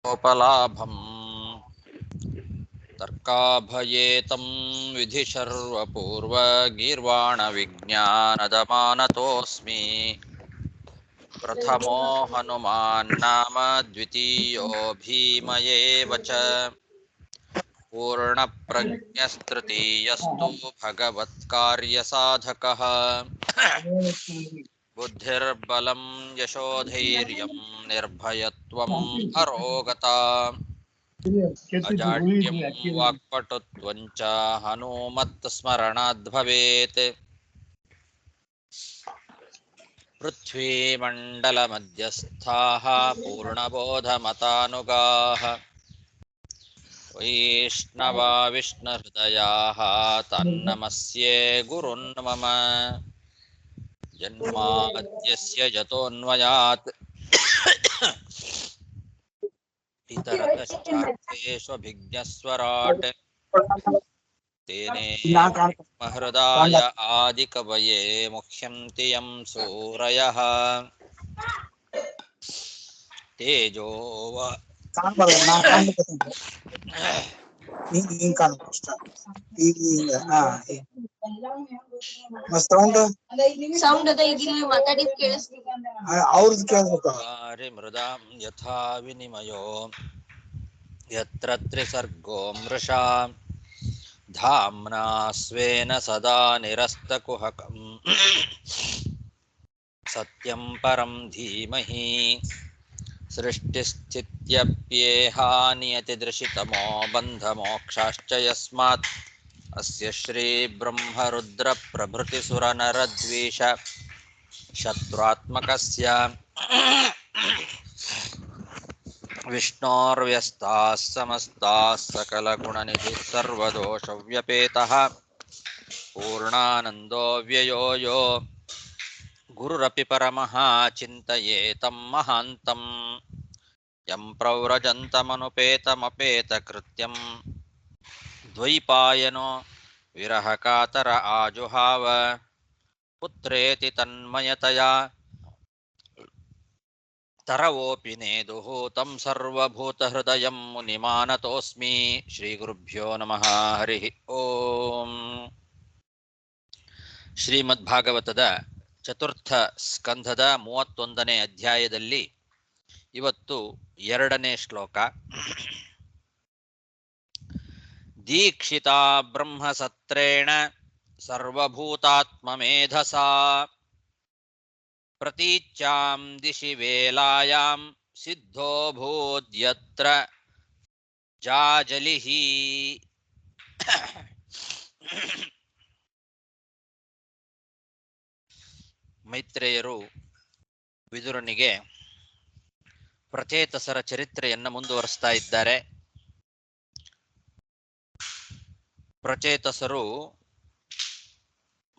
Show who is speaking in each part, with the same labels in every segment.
Speaker 1: ತರ್ಕೋಪಲಾಭಂ ತರ್ಕಾಭಯೇತಂ ವಿಧಿ ಸರ್ವಪೂರ್ವ ಗೀರ್ವಾಣ ವಿಜ್ಞಾನದಮಾನತೋಸ್ಮಿ ಪ್ರಥಮೋ ಹನುಮಾನ್ ನಾಮ ದ್ವಿತೀಯೋ ಭೀಮಯೇವ ಚ ಪೂರ್ಣಪ್ರಜ್ಞಸ್ತೃತೀಯಸ್ತು ಭಗವತ್ಕಾರ್ಯಸಾಧಕಃ ಬುದ್ಧಿರ್ಬಲಂ ಯಶೋಧೈರ್ಯಂ ನಿರ್ಭಯತ್ವಂ ಅರೋಗತಾ ಅಜಾಡ್ಯಂ ವಾಕ್ಪಟುತ್ವಂ ಚ ಹನುಮತ್ ಸ್ಮರಣಾದ್ ಭವೇತ್ ಪೃಥ್ವೀಮಂಡಲಮಧ್ಯಸ್ಥಾಃ ಪೂರ್ಣಬೋಧಮತಾನುಗಾಃ ವೈಷ್ಣವಾ ವಿಷ್ಣುಹೃದಯಾಃ ತನ್ನಮಸ್ಯೆ ಗುರುನ್ ಮಮ ಜನ್ಮಾದ್ಯಸ್ಯ ಯತೋನ್ವಯಾತ್ ಇತರತಶ್ಚಾರ್ಥೇಷ್ವಭಿಜ್ಞಸ್ವರಾಟ್ ತೇನೇ ಮಹೃದಾಯ ಆದಿಕವಯೇ ಮುಹ್ಯಂತಿ ಯಂ ಸೂರಯಃ ತೇಜೋ ಮೃದಾಂ ಯಥಾ ವಿನಿಮಯೋ ಯತ್ರ ತ್ರಿಸರ್ಗೋ ಮೃಷಾ ಧಾಮ್ನಾ ಸ್ವೇನ ಸದಾ ನಿರಸ್ತಕುಹಕಂ ಸತ್ಯಂ ಪರಂ ಧೀಮಹಿ ಸೃಷ್ಟಿಸ್ಥಿತ್ಯಪ್ಯೇಹಾನಿಯತಿದೃಶಿತಮೋ ಬಂಧಮೋಕ್ಷಾಶ್ಚ ಯಸ್ಮಾತ್ ಅಸ್ಯ ಶ್ರೀ ಬ್ರಹ್ಮರುದ್ರ ಪ್ರಭೃತಿ ಸುರನರದ್ವೀಷ ಶತ್ರುತ್ಮಕಸ್ಯ ವಿಷ್ಣೋರ್ವ್ಯಸ್ತಾಃ ಸಮಸ್ತಾಃ ಸಕಲಗುಣನಿಧಿಃ ಸರ್ವದೋಷವ್ಯಪೇತಃ ಪೂರ್ಣಾನಂದೋ ವ್ಯಯೋ ಯೋ ಗುರುರಪಿ ಪರಮಃ ಚಿಂತಯೇತಂ ಮಹಾಂತಂ ಯಂ ಪ್ರವ್ರಜन्तಮನುಪೇತಮಪೇತಕೃತ್ಯಂ ದ್ವೈಪಾಯನೋ ವಿರಹಕಾತರ ಆಜುಹಾವ ಪುತ್ರೇತಿ ತನ್ಮಯತಯಾ ತರವೋಪಿ ನೇದುಃ तं ಸರ್ವಭೂತಹೃದಯಂ ಮುನಿಮಾನತೋಸ್ಮಿ ಶ್ರೀಗುರುಭ್ಯೋ ನಮಃ ಹರಿ ಓಂ. ಶ್ರೀಮದ್ಭಾಗವತದ ಚತುರ್ಥ ಸ್ಕಂಧದ 31ನೇ ಅಧ್ಯಾಯದಲ್ಲಿ ಇವತ್ತು 2ನೇ ಶ್ಲೋಕ. ದೀಕ್ಷಿತಾ ಬ್ರಹ್ಮಸತ್ರೇಣ ಸರ್ವಭೂತಾತ್ಮಮೇಧಸಾ ಪ್ರತೀಚ್ಯಾಂ ದಿಶಿ ವೇಲಾಯಾಂ ಸಿದ್ಧೋಭೂದ್ಯತ್ರ ಜಾಜಲಿಃ. ಮೈತ್ರೇಯರು ವಿದುರನಿಗೆ ಪ್ರಚೇತಸರ ಚರಿತ್ರೆಯನ್ನು ಮುಂದುವರಿಸ್ತಾ ಇದ್ದಾರೆ. ಪ್ರಚೇತಸರು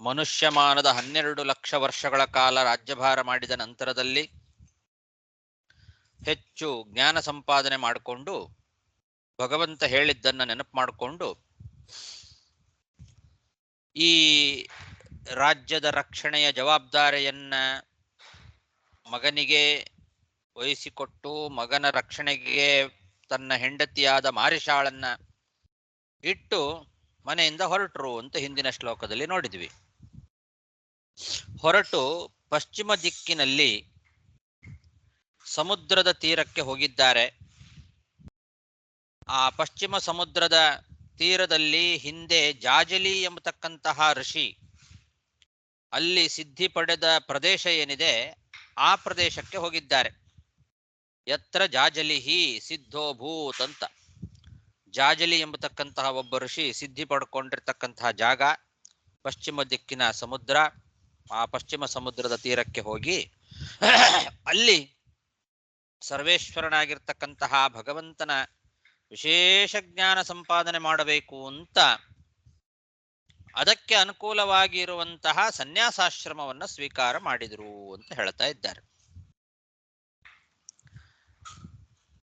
Speaker 1: ಮನುಷ್ಯಮಾನದ 12 ಲಕ್ಷ ವರ್ಷಗಳ ಕಾಲ ರಾಜ್ಯಭಾರ ಮಾಡಿದ ನಂತರದಲ್ಲಿ ಹೆಚ್ಚು ಜ್ಞಾನ ಸಂಪಾದನೆ ಮಾಡಿಕೊಂಡು ಭಗವಂತ ಹೇಳಿದ್ದನ್ನು ನೆನಪು ಮಾಡಿಕೊಂಡು ಈ ರಾಜ್ಯದ ರಕ್ಷಣೆಯ ಜವಾಬ್ದಾರಿಯನ್ನ ಮಗನಿಗೆ ವಹಿಸಿಕೊಟ್ಟು ಮಗನ ರಕ್ಷಣೆಗೆ ತನ್ನ ಹೆಂಡತಿಯಾದ ಮಾರಿಷಾಳನ್ನ ಇಟ್ಟು ಮನೆಯಿಂದ ಹೊರಟರು ಅಂತ ಹಿಂದಿನ ಶ್ಲೋಕದಲ್ಲಿ ನೋಡಿದ್ವಿ. ಹೊರಟು ಪಶ್ಚಿಮ ದಿಕ್ಕಿನಲ್ಲಿ ಸಮುದ್ರದ ತೀರಕ್ಕೆ ಹೋಗಿದ್ದಾರೆ. ಆ ಪಶ್ಚಿಮ ಸಮುದ್ರದ ತೀರದಲ್ಲಿ ಹಿಂದೆ ಜಾಜಲಿ ಎಂಬತಕ್ಕಂತಹ ಋಷಿ ಅಲ್ಲಿ ಸಿದ್ಧಿ ಪಡೆದ ಪ್ರದೇಶ ಏನಿದೆ ಆ ಪ್ರದೇಶಕ್ಕೆ ಹೋಗಿದ್ದಾರೆ. ಯತ್ರ ಜಾಜಲಿಹಿ ಸಿದ್ಧೋಭೂತ್ ಅಂತ. ಜಾಜಲಿ ಎಂಬತಕ್ಕಂತಹ ಒಬ್ಬ ಋಷಿ ಸಿದ್ಧಿ ಪಡ್ಕೊಂಡಿರ್ತಕ್ಕಂತಹ ಜಾಗ ಪಶ್ಚಿಮ ದಿಕ್ಕಿನ ಸಮುದ್ರ. ಆ ಪಶ್ಚಿಮ ಸಮುದ್ರದ ತೀರಕ್ಕೆ ಹೋಗಿ ಅಲ್ಲಿ ಸರ್ವೇಶ್ವರನಾಗಿರ್ತಕ್ಕಂತಹ ಭಗವಂತನ ವಿಶೇಷ ಜ್ಞಾನ ಸಂಪಾದನೆ ಮಾಡಬೇಕು ಅಂತ ಅದಕ್ಕೆ ಅನುಕೂಲವಾಗಿ ಇರುವಂತಹ ಸನ್ಯಾಸಾಶ್ರಮವನ್ನು ಸ್ವೀಕಾರ ಮಾಡಿದರು ಅಂತ ಹೇಳ್ತಾ ಇದ್ದಾರೆ.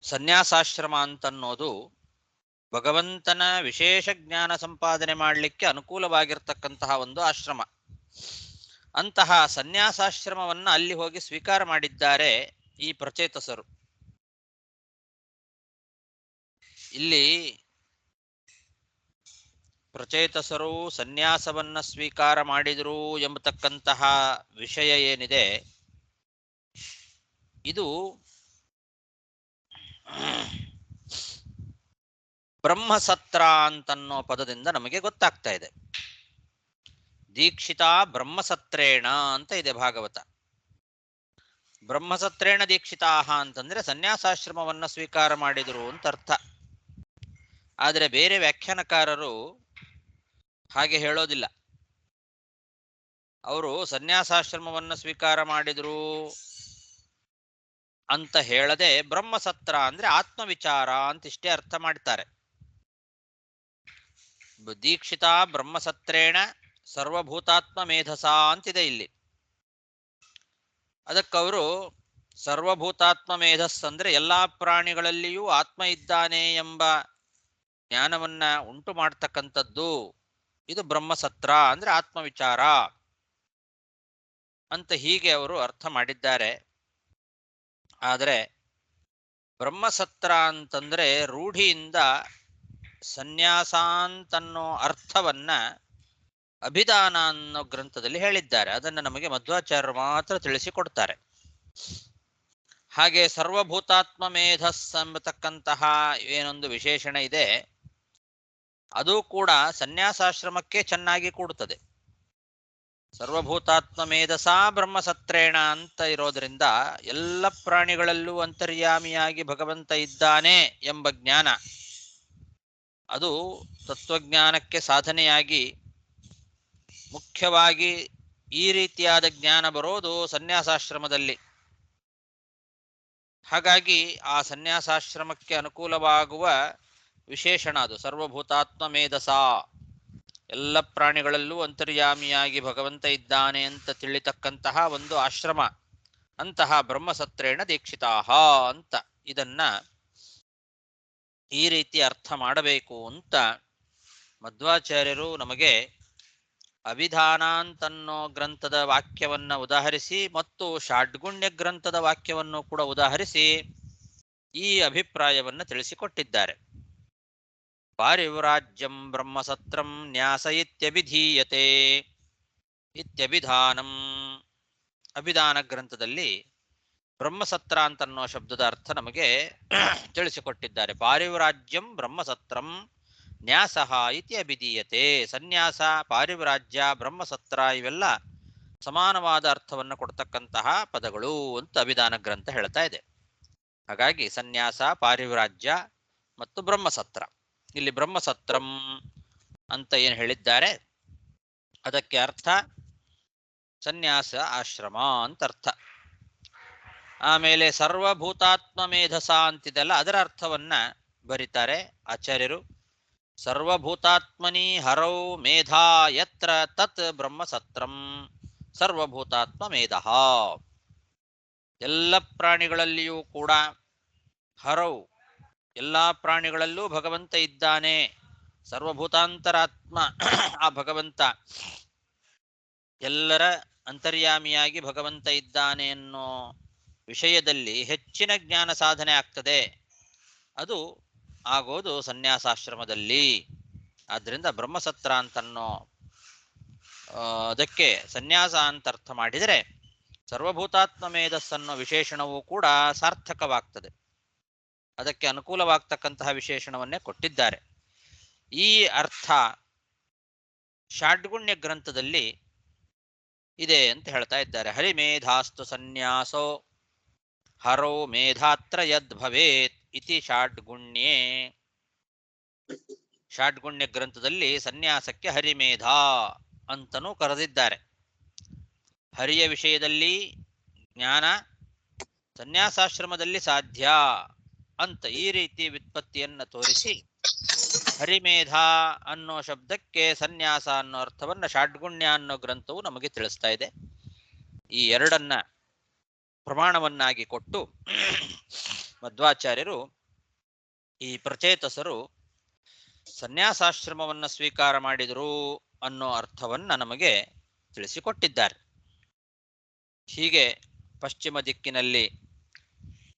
Speaker 1: ಸನ್ಯಾಸಾಶ್ರಮ ಅಂತನ್ನೋದು ಭಗವಂತನ ವಿಶೇಷ ಜ್ಞಾನ ಸಂಪಾದನೆ ಮಾಡಲಿಕ್ಕೆ ಅನುಕೂಲವಾಗಿರ್ತಕ್ಕಂತಹ ಒಂದು ಆಶ್ರಮ. ಅಂತಹ ಸನ್ಯಾಸಾಶ್ರಮವನ್ನು ಅಲ್ಲಿ ಹೋಗಿ ಸ್ವೀಕಾರ ಮಾಡಿದ್ದಾರೆ ಈ ಪ್ರಚೇತಸರು. ಇಲ್ಲಿ ಪ್ರಚೇತಸರು ಸನ್ಯಾಸವನ್ನ ಸ್ವೀಕಾರ ಮಾಡಿದರು ಎಂಬತಕ್ಕಂತಹ ವಿಷಯ ಏನಿದೆ, ಇದು ಬ್ರಹ್ಮಸತ್ರ ಅಂತನ್ನೋ ಪದದಿಂದ ನಮಗೆ ಗೊತ್ತಾಗ್ತಾ ಇದೆ. ದೀಕ್ಷಿತಾ ಬ್ರಹ್ಮಸತ್ರೇಣ ಅಂತ ಇದೆ ಭಾಗವತ. ಬ್ರಹ್ಮಸತ್ರೇಣ ದೀಕ್ಷಿತಾಹ ಅಂತಂದ್ರೆ ಸನ್ಯಾಸಾಶ್ರಮವನ್ನ ಸ್ವೀಕಾರ ಮಾಡಿದರು ಅಂತ ಅರ್ಥ. ಆದರೆ ಬೇರೆ ವ್ಯಾಖ್ಯಾನಕಾರರು ಹಾಗೆ ಹೇಳೋದಿಲ್ಲ. ಅವರು ಸನ್ಯಾಸಾಶ್ರಮವನ್ನ ಸ್ವೀಕಾರ ಮಾಡಿದರು ಅಂತ ಹೇಳದೆ ಬ್ರಹ್ಮಸತ್ರ ಅಂದ್ರೆ ಆತ್ಮವಿಚಾರ ಅಂತಿಷ್ಟೇ ಅರ್ಥ ಮಾಡ್ತಾರೆ. ದೀಕ್ಷಿತಾ ಬ್ರಹ್ಮಸತ್ರೇಣ ಸರ್ವಭೂತಾತ್ಮ ಮೇಧಸ ಅಂತಿದೆ ಇಲ್ಲಿ. ಅದಕ್ಕವರು ಸರ್ವಭೂತಾತ್ಮ ಮೇಧಸ್ ಅಂದ್ರೆ ಎಲ್ಲಾ ಪ್ರಾಣಿಗಳಲ್ಲಿಯೂ ಆತ್ಮ ಇದ್ದಾನೆ ಎಂಬ ಜ್ಞಾನವನ್ನ ಉಂಟು ಮಾಡ್ತಕ್ಕಂಥದ್ದು, ಇದು ಬ್ರಹ್ಮಸತ್ರ ಅಂದ್ರೆ ಆತ್ಮವಿಚಾರ ಅಂತ ಹೀಗೆ ಅವರು ಅರ್ಥ ಮಾಡಿದ್ದಾರೆ. ಆದರೆ ಬ್ರಹ್ಮಸತ್ರ ಅಂತಂದ್ರೆ ರೂಢಿಯಿಂದ ಸನ್ಯಾಸ ಅಂತನ್ನೋ ಅರ್ಥವನ್ನ ಅಭಿಧಾನ ಅನ್ನೋ ಗ್ರಂಥದಲ್ಲಿ ಹೇಳಿದ್ದಾರೆ. ಅದನ್ನು ನಮಗೆ ಮಧ್ವಾಚಾರ್ಯರು ಮಾತ್ರ ತಿಳಿಸಿಕೊಡ್ತಾರೆ. ಹಾಗೆ ಸರ್ವಭೂತಾತ್ಮ ಮೇಧಸ್ ಎಂಬತಕ್ಕಂತಹ ಏನೊಂದು ವಿಶೇಷಣ ಇದೆ, ಅದು ಕೂಡ ಸನ್ಯಾಸಾಶ್ರಮಕ್ಕೆ ಚೆನ್ನಾಗಿ ಕೂಡುತ್ತದೆ. ಸರ್ವಭೂತಾತ್ಮ ಮೇಧಸ ಬ್ರಹ್ಮಸತ್ರೇಣ ಅಂತ ಇರೋದ್ರಿಂದ ಎಲ್ಲ ಪ್ರಾಣಿಗಳಲ್ಲೂ ಅಂತರ್ಯಾಮಿಯಾಗಿ ಭಗವಂತ ಇದ್ದಾನೆ ಎಂಬ ಜ್ಞಾನ, ಅದು ತತ್ವಜ್ಞಾನಕ್ಕೆ ಸಾಧನೆಯಾಗಿ ಮುಖ್ಯವಾಗಿ ಈ ರೀತಿಯಾದ ಜ್ಞಾನ ಬರೋದು ಸನ್ಯಾಸಾಶ್ರಮದಲ್ಲಿ. ಹಾಗಾಗಿ ಆ ಸನ್ಯಾಸಾಶ್ರಮಕ್ಕೆ ಅನುಕೂಲವಾಗುವ ವಿಶೇಷಣ ಅದು ಸರ್ವಭೂತಾತ್ಮ ಮೇಧಸ. ಎಲ್ಲ ಪ್ರಾಣಿಗಳಲ್ಲೂ ಅಂತರ್ಯಾಮಿಯಾಗಿ ಭಗವಂತ ಇದ್ದಾನೆ ಅಂತ ತಿಳಿತಕ್ಕಂತಹ ಒಂದು ಆಶ್ರಮ, ಅಂತಹ ಬ್ರಹ್ಮಸತ್ರೇಣ ದೀಕ್ಷಿತಾಹ ಅಂತ ಇದನ್ನ ಈ ರೀತಿ ಅರ್ಥ ಮಾಡಬೇಕು ಅಂತ ಮಧ್ವಾಚಾರ್ಯರು ನಮಗೆ ಅಭಿಧಾನ ಅಂತನ್ನೋ ಗ್ರಂಥದ ವಾಕ್ಯವನ್ನ ಉದಾಹರಿಸಿ ಮತ್ತು ಷಾಡ್ಗುಣ್ಯ ಗ್ರಂಥದ ವಾಕ್ಯವನ್ನು ಕೂಡ ಉದಾಹರಿಸಿ ಈ ಅಭಿಪ್ರಾಯವನ್ನ ತಿಳಿಸಿಕೊಟ್ಟಿದ್ದಾರೆ. ಪಾರಿವ್ರಾಜ್ಯಂ ಬ್ರಹ್ಮಸತ್ರಂ ನ್ಯಾಸ ಇತ್ಯಭಿಧೀಯತೆ ಇತ್ಯಭಿಧಾನಂ. ಅಭಿಧಾನ ಗ್ರಂಥದಲ್ಲಿ ಬ್ರಹ್ಮಸತ್ರ ಅಂತನ್ನೋ ಶಬ್ದದ ಅರ್ಥ ನಮಗೆ ತಿಳಿಸಿಕೊಟ್ಟಿದ್ದಾರೆ. ಪಾರಿವ್ರಾಜ್ಯಂ ಬ್ರಹ್ಮಸತ್ರಂ ನ್ಯಾಸಃ ಇತಿ ಅಭಿಧೀಯತೆ. ಸನ್ಯಾಸ, ಪಾರಿವ್ರಾಜ್ಯ, ಬ್ರಹ್ಮಸತ್ರ ಇವೆಲ್ಲ ಸಮಾನವಾದ ಅರ್ಥವನ್ನು ಕೊಡ್ತಕ್ಕಂತಹ ಪದಗಳು ಅಂತ ಅಭಿಧಾನ ಗ್ರಂಥ ಹೇಳ್ತಾ ಇದೆ. ಹಾಗಾಗಿ ಸನ್ಯಾಸ, ಪಾರಿವ್ರಾಜ್ಯ ಮತ್ತು ಬ್ರಹ್ಮಸತ್ರ, ಇಲ್ಲಿ ಬ್ರಹ್ಮಸತ್ರಂ ಅಂತ ಏನು ಹೇಳಿದ್ದಾರೆ ಅದಕ್ಕೆ ಅರ್ಥ ಸನ್ಯಾಸ ಆಶ್ರಮ ಅಂತ ಅರ್ಥ. ಆಮೇಲೆ ಸರ್ವಭೂತಾತ್ಮ ಮೇಧಸ ಅಂತಿದೆಲ್ಲ ಅದರ ಅರ್ಥವನ್ನ ಬರೀತಾರೆ ಆಚಾರ್ಯರು. ಸರ್ವಭೂತಾತ್ಮನಿ ಹರೌ ಮೇಧಾ ಯತ್ರ ತತ್ ಬ್ರಹ್ಮಸತ್ರಂ ಸರ್ವಭೂತಾತ್ಮ ಮೇಧಃ. ಎಲ್ಲ ಪ್ರಾಣಿಗಳಲ್ಲಿಯೂ ಕೂಡ ಹರೌ, ಎಲ್ಲ ಪ್ರಾಣಿಗಳಲ್ಲೂ ಭಗವಂತ ಇದ್ದಾನೆ, ಸರ್ವಭೂತಾಂತರಾತ್ಮ ಆ ಭಗವಂತ ಎಲ್ಲರ ಅಂತರ್ಯಾಮಿಯಾಗಿ ಭಗವಂತ ಇದ್ದಾನೆ ಅನ್ನೋ ವಿಷಯದಲ್ಲಿ ಹೆಚ್ಚಿನ ಜ್ಞಾನ ಸಾಧನೆ ಆಗ್ತದೆ. ಅದು ಆಗೋದು ಸನ್ಯಾಸಾಶ್ರಮದಲ್ಲಿ. ಆದ್ದರಿಂದ ಬ್ರಹ್ಮಸತ್ರ ಅಂತನ್ನೋ ಅದಕ್ಕೆ ಸನ್ಯಾಸ ಅಂತ ಅರ್ಥ ಮಾಡಿದರೆ ಸರ್ವಭೂತಾತ್ಮ ಮೇಧಸ್ಸನ್ನೋ ವಿಶೇಷಣವೂ ಕೂಡ ಸಾರ್ಥಕವಾಗ್ತದೆ. ಅದಕ್ಕೆ ಅನುಕೂಲವಾಗ್ತಕ್ಕಂತಹ ವಿಶೇಷಣವನ್ನೇ ಕೊಟ್ಟಿದ್ದಾರೆ. ಈ ಅರ್ಥ ಷಾಡ್ಗುಣ್ಯ ಗ್ರಂಥದಲ್ಲಿ ಇದೆ ಅಂತ ಹೇಳ್ತಾ ಇದ್ದಾರೆ. ಹರಿಮೇಧಾಸ್ತು ಸನ್ಯಾಸೋ ಹರೋ ಮೇಧಾತ್ರ ಯದ್ ಭವೇತ್ ಇತಿ ಷಾಡ್ಗುಣ್ಯೇ. ಷಾಡ್ಗುಣ್ಯ ಗ್ರಂಥದಲ್ಲಿ ಸನ್ಯಾಸಕ್ಕೆ ಹರಿಮೇಧ ಅಂತನೂ ಕರೆದಿದ್ದಾರೆ. ಹರಿಯ ವಿಷಯದಲ್ಲಿ ಜ್ಞಾನ ಸನ್ಯಾಸಾಶ್ರಮದಲ್ಲಿ ಸಾಧ್ಯ ಅಂತ ಈ ರೀತಿ ವ್ಯುತ್ಪತ್ತಿಯನ್ನ ತೋರಿಸಿ ಹರಿಮೇಧ ಅನ್ನೋ ಶಬ್ದಕ್ಕೆ ಸನ್ಯಾಸ ಅನ್ನೋ ಅರ್ಥವನ್ನ ಷಾಡ್ಗುಣ್ಯ ಅನ್ನೋ ಗ್ರಂಥವು ನಮಗೆ ತಿಳಿಸ್ತಾ ಇದೆ. ಈ ಎರಡನ್ನ ಪ್ರಮಾಣವನ್ನಾಗಿ ಕೊಟ್ಟು ಮಧ್ವಾಚಾರ್ಯರು ಈ ಪ್ರಚೇತಸರು ಸನ್ಯಾಸಾಶ್ರಮವನ್ನು ಸ್ವೀಕಾರ ಮಾಡಿದರು ಅನ್ನೋ ಅರ್ಥವನ್ನ ನಮಗೆ ತಿಳಿಸಿಕೊಟ್ಟಿದ್ದಾರೆ. ಹೀಗೆ ಪಶ್ಚಿಮ ದಿಕ್ಕಿನಲ್ಲಿ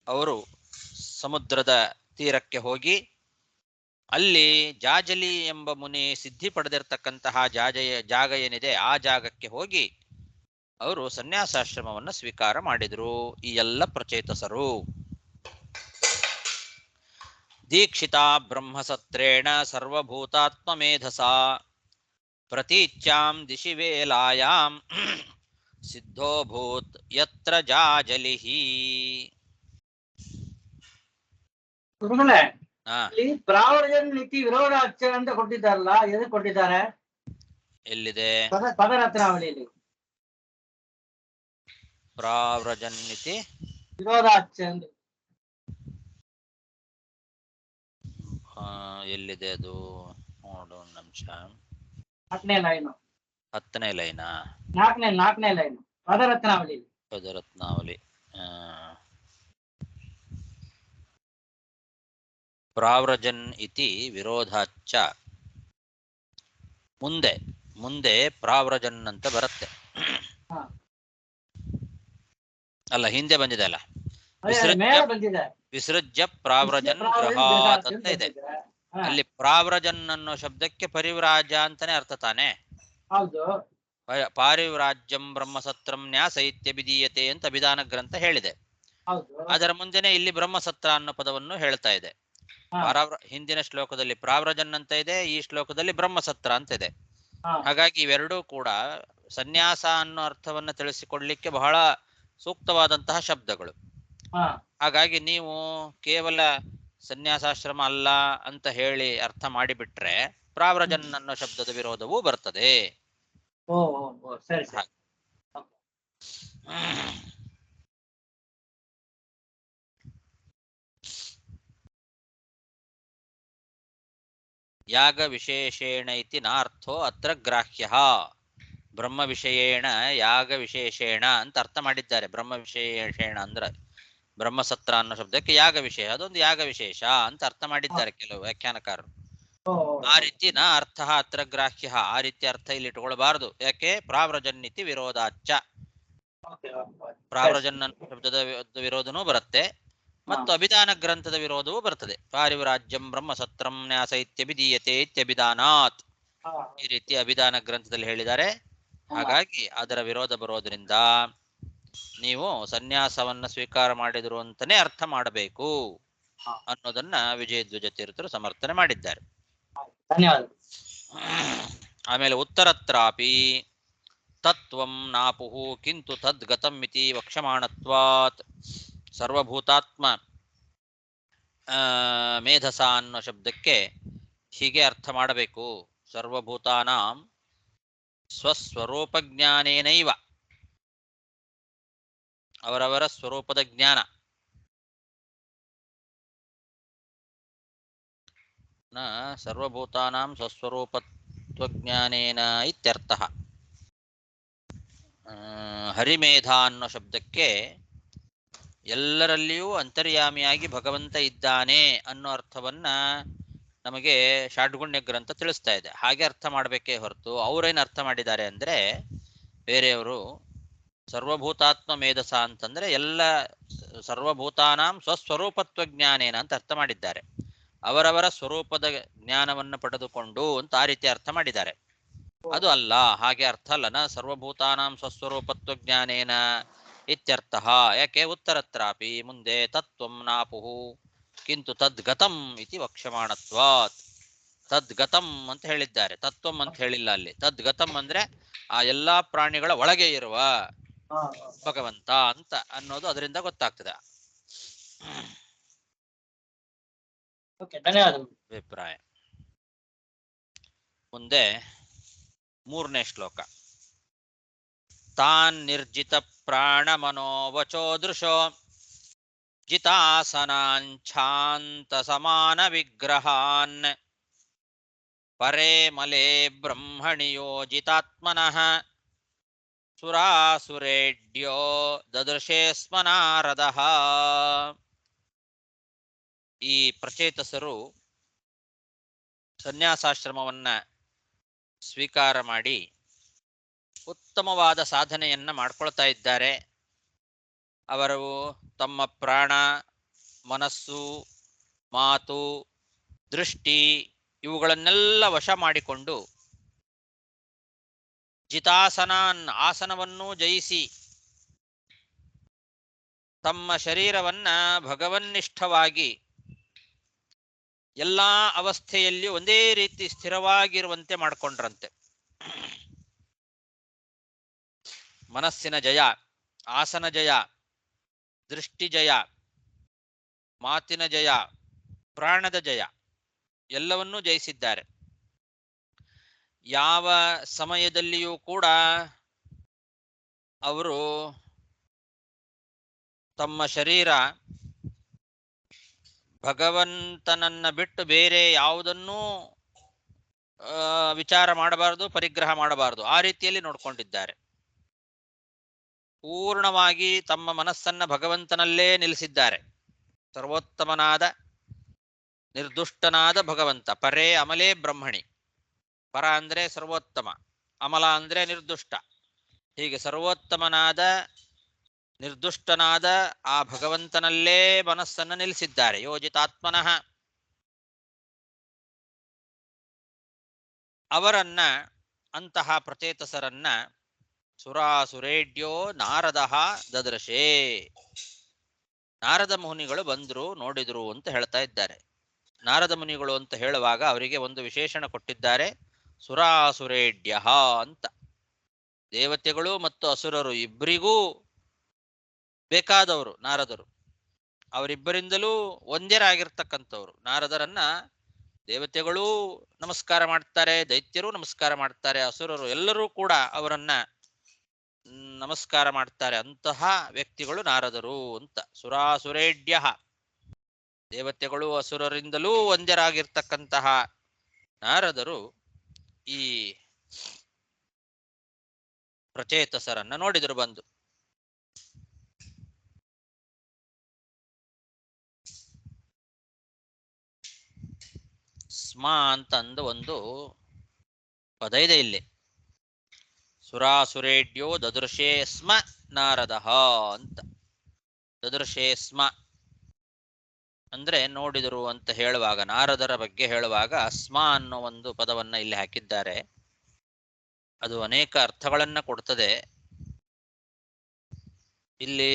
Speaker 1: ಅವರು ಸಮುದ್ರದ ತೀರಕ್ಕೆ ಹೋಗಿ ಅಲ್ಲಿ ಜಾಜಲಿ ಎಂಬ ಮುನಿ ಸಿದ್ಧಿ ಪಡೆದಿರ್ತಕ್ಕಂತಹ ಜಾಗ ಏನಿದೆ ಆ ಜಾಗಕ್ಕೆ ಹೋಗಿ ಅವರು ಸನ್ಯಾಸಾಶ್ರಮವನ್ನು ಸ್ವೀಕಾರ ಮಾಡಿದರು ಈ ಎಲ್ಲ ಪ್ರಚೇತಸರು. ದೀಕ್ಷಿತಾ ಬ್ರಹ್ಮಸತ್ರೇಣ ಸರ್ವಭೂತಾತ್ಮಮೇಧಸ ಪ್ರತೀಚ್ಯಾಂ ದಿಶಿ ವೇಲಾಯಾಂ ಸಿದ್ಧೋಭೂತ್ ಯತ್ರ ಜಾಜಲಿಹಿ.
Speaker 2: ಗುರುಗಳೇ, ಇಲ್ಲಿ ಪ್ರಾವರ್ಜನ್ ನೀತಿ ವಿರೋಧ ಅಕ್ಷರ ಅಂತ ಕೊಟ್ಟಿದ್ದಾರಲ್ಲ, ಎದಕ್ಕೆ ಕೊಟ್ಟಿದ್ದಾರೆ?
Speaker 1: ಎಲ್ಲಿದೆ
Speaker 2: ಪದರತ್ನಾವಳಿಯಲ್ಲಿ
Speaker 1: ಪ್ರಾವ್ರಜನ್ ನೀತಿ
Speaker 2: ವಿರೋಧ ಅಕ್ಷರ
Speaker 1: ಎಲ್ಲಿದೆ ಅದು ನೋಡು ಒಂದು ನಿಮಿಷ.
Speaker 2: 4ನೇ ಲೈನು
Speaker 1: 10ನೇ ಲೈನಾ?
Speaker 2: 4ನೇ ಲೈನು ಪದರತ್ನಾವಳಿ.
Speaker 1: ಪದರತ್ನಾವಳಿ ಪ್ರಾವ್ರಜನ್ ಇತಿ ವಿರೋಧಾಚ್ಚ. ಮುಂದೆ ಮುಂದೆ ಪ್ರಾವ್ರಜನ್ ಅಂತ ಬರುತ್ತೆ. ಅಲ್ಲ, ಹಿಂದೆ ಬಂದಿದೆ ಅಲ್ಲ, ವಿಸೃಜ್ಯ ಪ್ರಾವ್ರಜನ್ ಗೃಹಾತ್ ಅಂತ ಇದೆ. ಅಲ್ಲಿ ಪ್ರಾವ್ರಜನ್ ಅನ್ನೋ ಶಬ್ದಕ್ಕೆ ಪರಿವ್ರಾಜ ಅಂತಾನೆ ಅರ್ಥ ತಾನೆ.
Speaker 2: ಹೌದು.
Speaker 1: ಪಾರಿವ್ರಾಜ್ಯಂ ಬ್ರಹ್ಮಸತ್ರಂ ನ್ಯಾಸ ಇತ್ಯಭಿಧೀಯತೆ ಅಂತ ಅಭಿಧಾನ ಗ್ರಂಥ ಹೇಳಿದೆ. ಅದರ ಮುಂದೆನೆ ಇಲ್ಲಿ ಬ್ರಹ್ಮಸತ್ರ ಅನ್ನೋ ಪದವನ್ನು ಹೇಳ್ತಾ ಇದೆ. ಹಿಂದಿನ ಶ್ಲೋಕದಲ್ಲಿ ಪ್ರಾವ್ರಜನ್ ಅಂತ ಇದೆ, ಈ ಶ್ಲೋಕದಲ್ಲಿ ಬ್ರಹ್ಮಸತ್ರ ಅಂತ ಇದೆ. ಹಾಗಾಗಿ ಇವೆರಡೂ ಕೂಡ ಸನ್ಯಾಸ ಅನ್ನೋ ಅರ್ಥವನ್ನ ತಿಳಿಸಿಕೊಡ್ಲಿಕ್ಕೆ ಬಹಳ ಸೂಕ್ತವಾದಂತಹ ಶಬ್ದಗಳು. ಹಾಗಾಗಿ ನೀವು ಕೇವಲ ಸನ್ಯಾಸಾಶ್ರಮ ಅಲ್ಲ ಅಂತ ಹೇಳಿ ಅರ್ಥ ಮಾಡಿಬಿಟ್ರೆ ಪ್ರಾವ್ರಜನ್ ಅನ್ನೋ ಶಬ್ದದ ವಿರೋಧವೂ ಬರ್ತದೆ. ಯಾಗ ವಿಶೇಷೇಣ ಇತಿ ನಾರ್ಥೋ ಅತ್ರ ಗ್ರಾಹ್ಯ. ಬ್ರಹ್ಮ ವಿಷಯೇಣ ಯಾಗ ವಿಶೇಷೇಣ ಅಂತ ಅರ್ಥ ಮಾಡಿದ್ದಾರೆ. ಬ್ರಹ್ಮ ವಿಶೇಷೇಣ ಅಂದ್ರೆ ಬ್ರಹ್ಮಸತ್ರ ಅನ್ನೋ ಶಬ್ದಕ್ಕೆ ಯಾಗ ವಿಷಯ, ಅದೊಂದು ಯಾಗ ವಿಶೇಷ ಅಂತ ಅರ್ಥ ಮಾಡಿದ್ದಾರೆ ಕೆಲವು ವ್ಯಾಖ್ಯಾನಕಾರರು. ಆ ರೀತಿ ನ ಅರ್ಥ ಅತ್ರ ಗ್ರಾಹ್ಯ, ಆ ರೀತಿ ಅರ್ಥ ಇಲ್ಲಿ ಇಟ್ಕೊಳ್ಬಾರದು. ಯಾಕೆ? ಪ್ರಾವ್ರಜನ್ನಿತಿ ವಿರೋಧಾಚ್ಚ. ಪ್ರಾವ್ರಜನ್ ಶಬ್ದದ ವಿರೋಧನೂ ಬರುತ್ತೆ ಮತ್ತು ಅಭಿಧಾನ ಗ್ರಂಥದ ವಿರೋಧವೂ ಬರ್ತದೆ. ಪಾರಿವ್ರಾಜ್ಯಂ ಬ್ರಹ್ಮಸತ್ರಂ ನ್ಯಾಸ ಇತ್ಯಭಿಧೀಯತೆ ಇತ್ಯಭಿಧಾನಾತ್, ಈ ರೀತಿ ಅಭಿಧಾನ ಗ್ರಂಥದಲ್ಲಿ ಹೇಳಿದ್ದಾರೆ. ಹಾಗಾಗಿ ಅದರ ವಿರೋಧ ಬರೋದ್ರಿಂದ ನೀವು ಸನ್ಯಾಸವನ್ನ ಸ್ವೀಕಾರ ಮಾಡಿದ್ರು ಅಂತಾನೆ ಅರ್ಥ ಮಾಡಬೇಕು ಅನ್ನೋದನ್ನ ವಿಜಯಧ್ವಜ ತೀರ್ಥರು ಸಮರ್ಥನೆ ಮಾಡಿದ್ದಾರೆ.
Speaker 2: ಧನ್ಯವಾದ.
Speaker 1: ಆಮೇಲೆ ಉತ್ತರತ್ರಾಪಿ ತತ್ವಂ ನಾಪುಹು ಕಿಂತು ತದ್ಗತಂ ಇತಿ ವಕ್ಷಮಾಣತ್ವಾತ್. ಸರ್ವಭೂತಾತ್ಮ ಮೇಧಸ ಅನ್ನೋ ಶಬ್ದಕ್ಕೆ ಹೀಗೆ ಅರ್ಥ ಮಾಡಬೇಕು. ಸರ್ವಭೂತಾನಾಂ ಸ್ವಸ್ವರೂಪ ಜ್ಞಾನೇನೈವ, ಅವರವರ ಸ್ವರೂಪದ ಜ್ಞಾನ ನ ಸರ್ವಭೂತಾನಾಂ ಸ್ವಸ್ವರೂಪತ್ವಜ್ಞಾನೇನ ಇತ್ಯರ್ಥಃ. ಹರಿಮೇಧ ಅನ್ನೋ ಶಬ್ದಕ್ಕೆ ಎಲ್ಲರಲ್ಲಿಯೂ ಅಂತರ್ಯಾಮಿಯಾಗಿ ಭಗವಂತ ಇದ್ದಾನೆ ಅನ್ನೋ ಅರ್ಥವನ್ನ ನಮಗೆ ಷಾಡ್ಗುಣ್ಯ ಗ್ರಂಥ ತಿಳಿಸ್ತಾ ಇದೆ. ಹಾಗೆ ಅರ್ಥ ಮಾಡಬೇಕೇ ಹೊರತು ಅವ್ರೇನು ಅರ್ಥ ಮಾಡಿದ್ದಾರೆ ಅಂದ್ರೆ, ಬೇರೆಯವರು ಸರ್ವಭೂತಾತ್ಮ ಮೇಧಸ ಅಂತಂದ್ರೆ ಎಲ್ಲ ಸರ್ವಭೂತಾನಾಂ ಸ್ವಸ್ವರೂಪತ್ವ ಜ್ಞಾನೇನ ಅಂತ ಅರ್ಥ ಮಾಡಿದ್ದಾರೆ. ಅವರವರ ಸ್ವರೂಪದ ಜ್ಞಾನವನ್ನು ಪಡೆದುಕೊಂಡು ಅಂತ ಆ ರೀತಿ ಅರ್ಥ ಮಾಡಿದ್ದಾರೆ. ಅದು ಅಲ್ಲ, ಹಾಗೆ ಅರ್ಥ ಅಲ್ಲ. ನ ಸರ್ವಭೂತಾನಾಂ ಸ್ವಸ್ವರೂಪತ್ವ ಜ್ಞಾನೇನ ಇತ್ಯರ್ಥಃ. ಯಾಕೆ? ಉತ್ತರತ್ರಾಪಿ ಮುಂದೆ ತತ್ವಂ ನಾಪುಹು ಕಿಂತು ತದ್ಗತಂ ಇತಿ ವಕ್ಷಮಾಣತ್ವಾತ್. ತದ್ಗತಂ ಅಂತ ಹೇಳಿದ್ದಾರೆ, ತತ್ವಂ ಅಂತ ಹೇಳಿಲ್ಲ ಅಲ್ಲಿ. ತದ್ಗತಂ ಅಂದ್ರೆ ಆ ಎಲ್ಲಾ ಪ್ರಾಣಿಗಳ ಒಳಗೆ ಇರುವ ಭಗವಂತ ಅಂತ ಅನ್ನೋದು ಅದರಿಂದ ಗೊತ್ತಾಗ್ತದೆ. ಅಭಿಪ್ರಾಯ. ಮುಂದೆ 3ನೇ ಶ್ಲೋಕ. ತಾನ್ ನಿರ್ಜಿತ ಪ್ರಾಣ ಮನೋವಚೋ ದೃಶೋ ಜಿತಾಸನಾಂಛಾಂತ ಸಮಾನ ವಿಗ್ರಹಾನ್ ಪರೇ ಮಲೆ ಬ್ರಹ್ಮಣಿ ಯೋಜಿತಾತ್ಮನಃ ಸುರಾಸುರೇಡ್ಯೋ ದದೃಶೇ ಸ್ಮನಾರದಃ. ಈ ಪ್ರಚೇತಸರು ಸನ್ಯಾಸಾಶ್ರಮವನ್ನ ಸ್ವೀಕಾರ ಮಾಡಿ ಉತ್ತಮವಾದ ಸಾಧನೆಯನ್ನ ಮಾಡ್ಕೊಳ್ತಾ ಇದ್ದಾರೆ. ಅವರು ತಮ್ಮ ಪ್ರಾಣ, ಮನಸ್ಸು, ಮಾತು ದೃಷ್ಟಿ ಇವುಗಳನ್ನೆಲ್ಲ ವಶ ಮಾಡಿಕೊಂಡು ಜಿತಾಸನಾನ್ ಆಸನವನ್ನು ಜಯಿಸಿ ತಮ್ಮ ಶರೀರವನ್ನ ಭಗವನ್ನಿಷ್ಠವಾಗಿ ಎಲ್ಲಾ ಅವಸ್ಥೆಯಲ್ಲಿ ಒಂದೇ ರೀತಿ ಸ್ಥಿರವಾಗಿರುವಂತೆ ಮಾಡಿಕೊಂಡ್ರಂತೆ. ಮನಸ್ಸಿನ ಜಯ, ಆಸನ ಜಯ, ದೃಷ್ಟಿ ಜಯ, ಮಾತಿನ ಜಯ, ಪ್ರಾಣದ ಜಯ ಎಲ್ಲವನ್ನೂ ಜಯಿಸಿದ್ದಾರೆ. ಯಾವ ಸಮಯದಲ್ಲಿಯೂ ಕೂಡ ಅವರು ತಮ್ಮ ಶರೀರ ಭಗವಂತನನ್ನ ಬಿಟ್ಟು ಬೇರೆ ಯಾವುದನ್ನೂ ವಿಚಾರ ಮಾಡಬಾರದು, ಪರಿಗ್ರಹ ಮಾಡಬಾರದು, ಆ ರೀತಿಯಲ್ಲಿ ನೋಡ್ಕೊಂಡಿದ್ದಾರೆ. ಪೂರ್ಣವಾಗಿ ತಮ್ಮ ಮನಸ್ಸನ್ನ ಭಗವಂತನಲ್ಲೇ ನಿಲ್ಲಿಸಿದ್ದಾರೆ. ಸರ್ವೋತ್ತಮನಾದ ನಿರ್ದುಷ್ಟನಾದ ಭಗವಂತ, ಪರೇ ಅಮಲೇ ಬ್ರಹ್ಮಣಿ. ಪರ ಅಂದ್ರೆ ಸರ್ವೋತ್ತಮ, ಅಮಲ ಅಂದ್ರೆ ನಿರ್ದುಷ್ಟ. ಹೀಗೆ ಸರ್ವೋತ್ತಮನಾದ ನಿರ್ದುಷ್ಟನಾದ ಆ ಭಗವಂತನಲ್ಲೇ ಮನಸ್ಸನ್ನು ನಿಲ್ಲಿಸಿದ್ದಾರೆ. ಯೋಜಿತಾತ್ಮನಃ. ಅವರನ್ನ, ಅಂತಹ ಪ್ರಚೇತಸರನ್ನ ಸುರಾಸುರೇಡ್ಯೋ ನಾರದ ದದೃಶೇ, ನಾರದ ಮುನಿಗಳು ಬಂದ್ರು, ನೋಡಿದ್ರು ಅಂತ ಹೇಳ್ತಾ ಇದ್ದಾರೆ. ನಾರದ ಮುನಿಗಳು ಅಂತ ಹೇಳುವಾಗ ಅವರಿಗೆ ಒಂದು ವಿಶೇಷಣ ಕೊಟ್ಟಿದ್ದಾರೆ, ಸುರಾಸುರೇಡ್ಯ ಅಂತ. ದೇವತೆಗಳು ಮತ್ತು ಅಸುರರು ಇಬ್ಬರಿಗೂ ಬೇಕಾದವರು ನಾರದರು. ಅವರಿಬ್ಬರಿಂದಲೂ ಒಂದೇರಾಗಿರ್ತಕ್ಕಂಥವ್ರು. ನಾರದರನ್ನ ದೇವತೆಗಳೂ ನಮಸ್ಕಾರ ಮಾಡ್ತಾರೆ, ದೈತ್ಯರು ನಮಸ್ಕಾರ ಮಾಡ್ತಾರೆ, ಅಸುರರು ಎಲ್ಲರೂ ಕೂಡ ಅವರನ್ನ ನಮಸ್ಕಾರ ಮಾಡ್ತಾರೆ. ಅಂತಹ ವ್ಯಕ್ತಿಗಳು ನಾರದರು ಅಂತ. ಸುರಾಸುರೇಡ್ಯ, ದೇವತೆಗಳು ಅಸುರರಿಂದಲೂ ಒಂದರಾಗಿರ್ತಕ್ಕಂತಹ ನಾರದರು ಈ ಪ್ರಚೇತಸರನ್ನ ನೋಡಿದರು ಬಂದು. ಸ್ಮ ಅಂತಂದು ಒಂದು ಪದ ಇದೆ ಇಲ್ಲಿ. ಸುರಾಸುರೇಡ್ಯೋ ದದೃಶೇ ಸ್ಮ ನಾರದ ಅಂತ. ದದೃಶೇ ಸ್ಮ ಅಂದ್ರೆ ನೋಡಿದರು ಅಂತ ಹೇಳುವಾಗ, ನಾರದರ ಬಗ್ಗೆ ಹೇಳುವಾಗ ಸ್ಮ ಅನ್ನೋ ಒಂದು ಪದವನ್ನ ಇಲ್ಲಿ ಹಾಕಿದ್ದಾರೆ. ಅದು ಅನೇಕ ಅರ್ಥಗಳನ್ನ ಕೊಡ್ತದೆ. ಇಲ್ಲಿ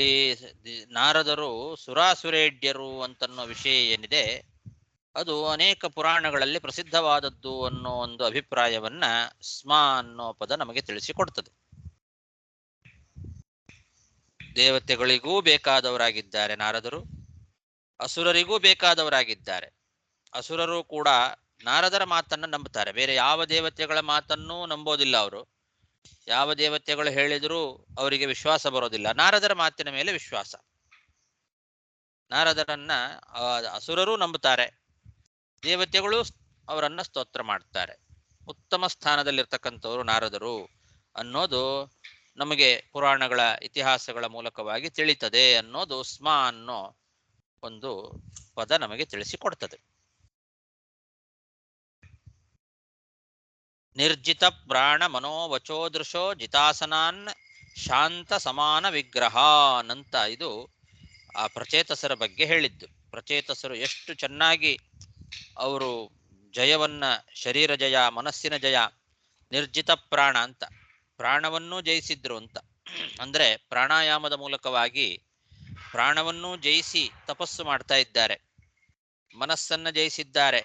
Speaker 1: ನಾರದರು ಸುರಾಸುರೇಡ್ಯರು ಅಂತನ್ನೋ ವಿಷಯ ಏನಿದೆ, ಅದು ಅನೇಕ ಪುರಾಣಗಳಲ್ಲಿ ಪ್ರಸಿದ್ಧವಾದದ್ದು ಅನ್ನೋ ಒಂದು ಅಭಿಪ್ರಾಯವನ್ನ ಸ್ಮ ಅನ್ನೋ ಪದ ನಮಗೆ ತಿಳಿಸಿಕೊಡ್ತದೆ. ದೇವತೆಗಳಿಗೂ ಬೇಕಾದವರಾಗಿದ್ದಾರೆ ನಾರದರು, ಅಸುರರಿಗೂ ಬೇಕಾದವರಾಗಿದ್ದಾರೆ. ಅಸುರರು ಕೂಡ ನಾರದರ ಮಾತನ್ನ ನಂಬುತ್ತಾರೆ, ಬೇರೆ ಯಾವ ದೇವತೆಗಳ ಮಾತನ್ನೂ ನಂಬೋದಿಲ್ಲ ಅವರು. ಯಾವ ದೇವತೆಗಳು ಹೇಳಿದರೂ ಅವರಿಗೆ ವಿಶ್ವಾಸ ಬರೋದಿಲ್ಲ, ನಾರದರ ಮಾತಿನ ಮೇಲೆ ವಿಶ್ವಾಸ. ನಾರದರನ್ನ ಅಸುರರೂ ನಂಬುತ್ತಾರೆ, ದೇವತೆಗಳು ಅವರನ್ನ ಸ್ತೋತ್ರ ಮಾಡ್ತಾರೆ. ಉತ್ತಮ ಸ್ಥಾನದಲ್ಲಿರ್ತಕ್ಕಂಥವರು ನಾರದರು ಅನ್ನೋದು ನಮಗೆ ಪುರಾಣಗಳ ಇತಿಹಾಸಗಳ ಮೂಲಕವಾಗಿ ತಿಳಿತದೆ ಅನ್ನೋದು ಸ್ಮ ಅನ್ನೋ ಒಂದು ಪದ ನಮಗೆ ತಿಳಿಸಿಕೊಡ್ತದೆ. ನಿರ್ಜಿತ ಪ್ರಾಣ ಮನೋವಚೋದೃಶೋ ಜಿತಾಸನಾನ್ ಶಾಂತ ಸಮಾನ ವಿಗ್ರಹಾನ್ ಅಂತ ಇದು ಆ ಪ್ರಚೇತಸರ ಬಗ್ಗೆ ಹೇಳಿದ್ದು. ಪ್ರಚೇತಸರು ಎಷ್ಟು ಚೆನ್ನಾಗಿ ಅವರು ಜಯವನ್ನ, ಶರೀರ ಜಯ, ಮನಸ್ಸಿನ ಜಯ, ನಿರ್ಜಿತ ಪ್ರಾಣ ಅಂತ ಪ್ರಾಣವನ್ನೂ ಜಯಿಸಿದ್ರು ಅಂತ. ಅಂದ್ರೆ ಪ್ರಾಣಾಯಾಮದ ಮೂಲಕವಾಗಿ ಪ್ರಾಣವನ್ನೂ ಜಯಿಸಿ ತಪಸ್ಸು ಮಾಡ್ತಾ ಇದ್ದಾರೆ, ಮನಸ್ಸನ್ನ ಜಯಿಸಿದ್ದಾರೆ,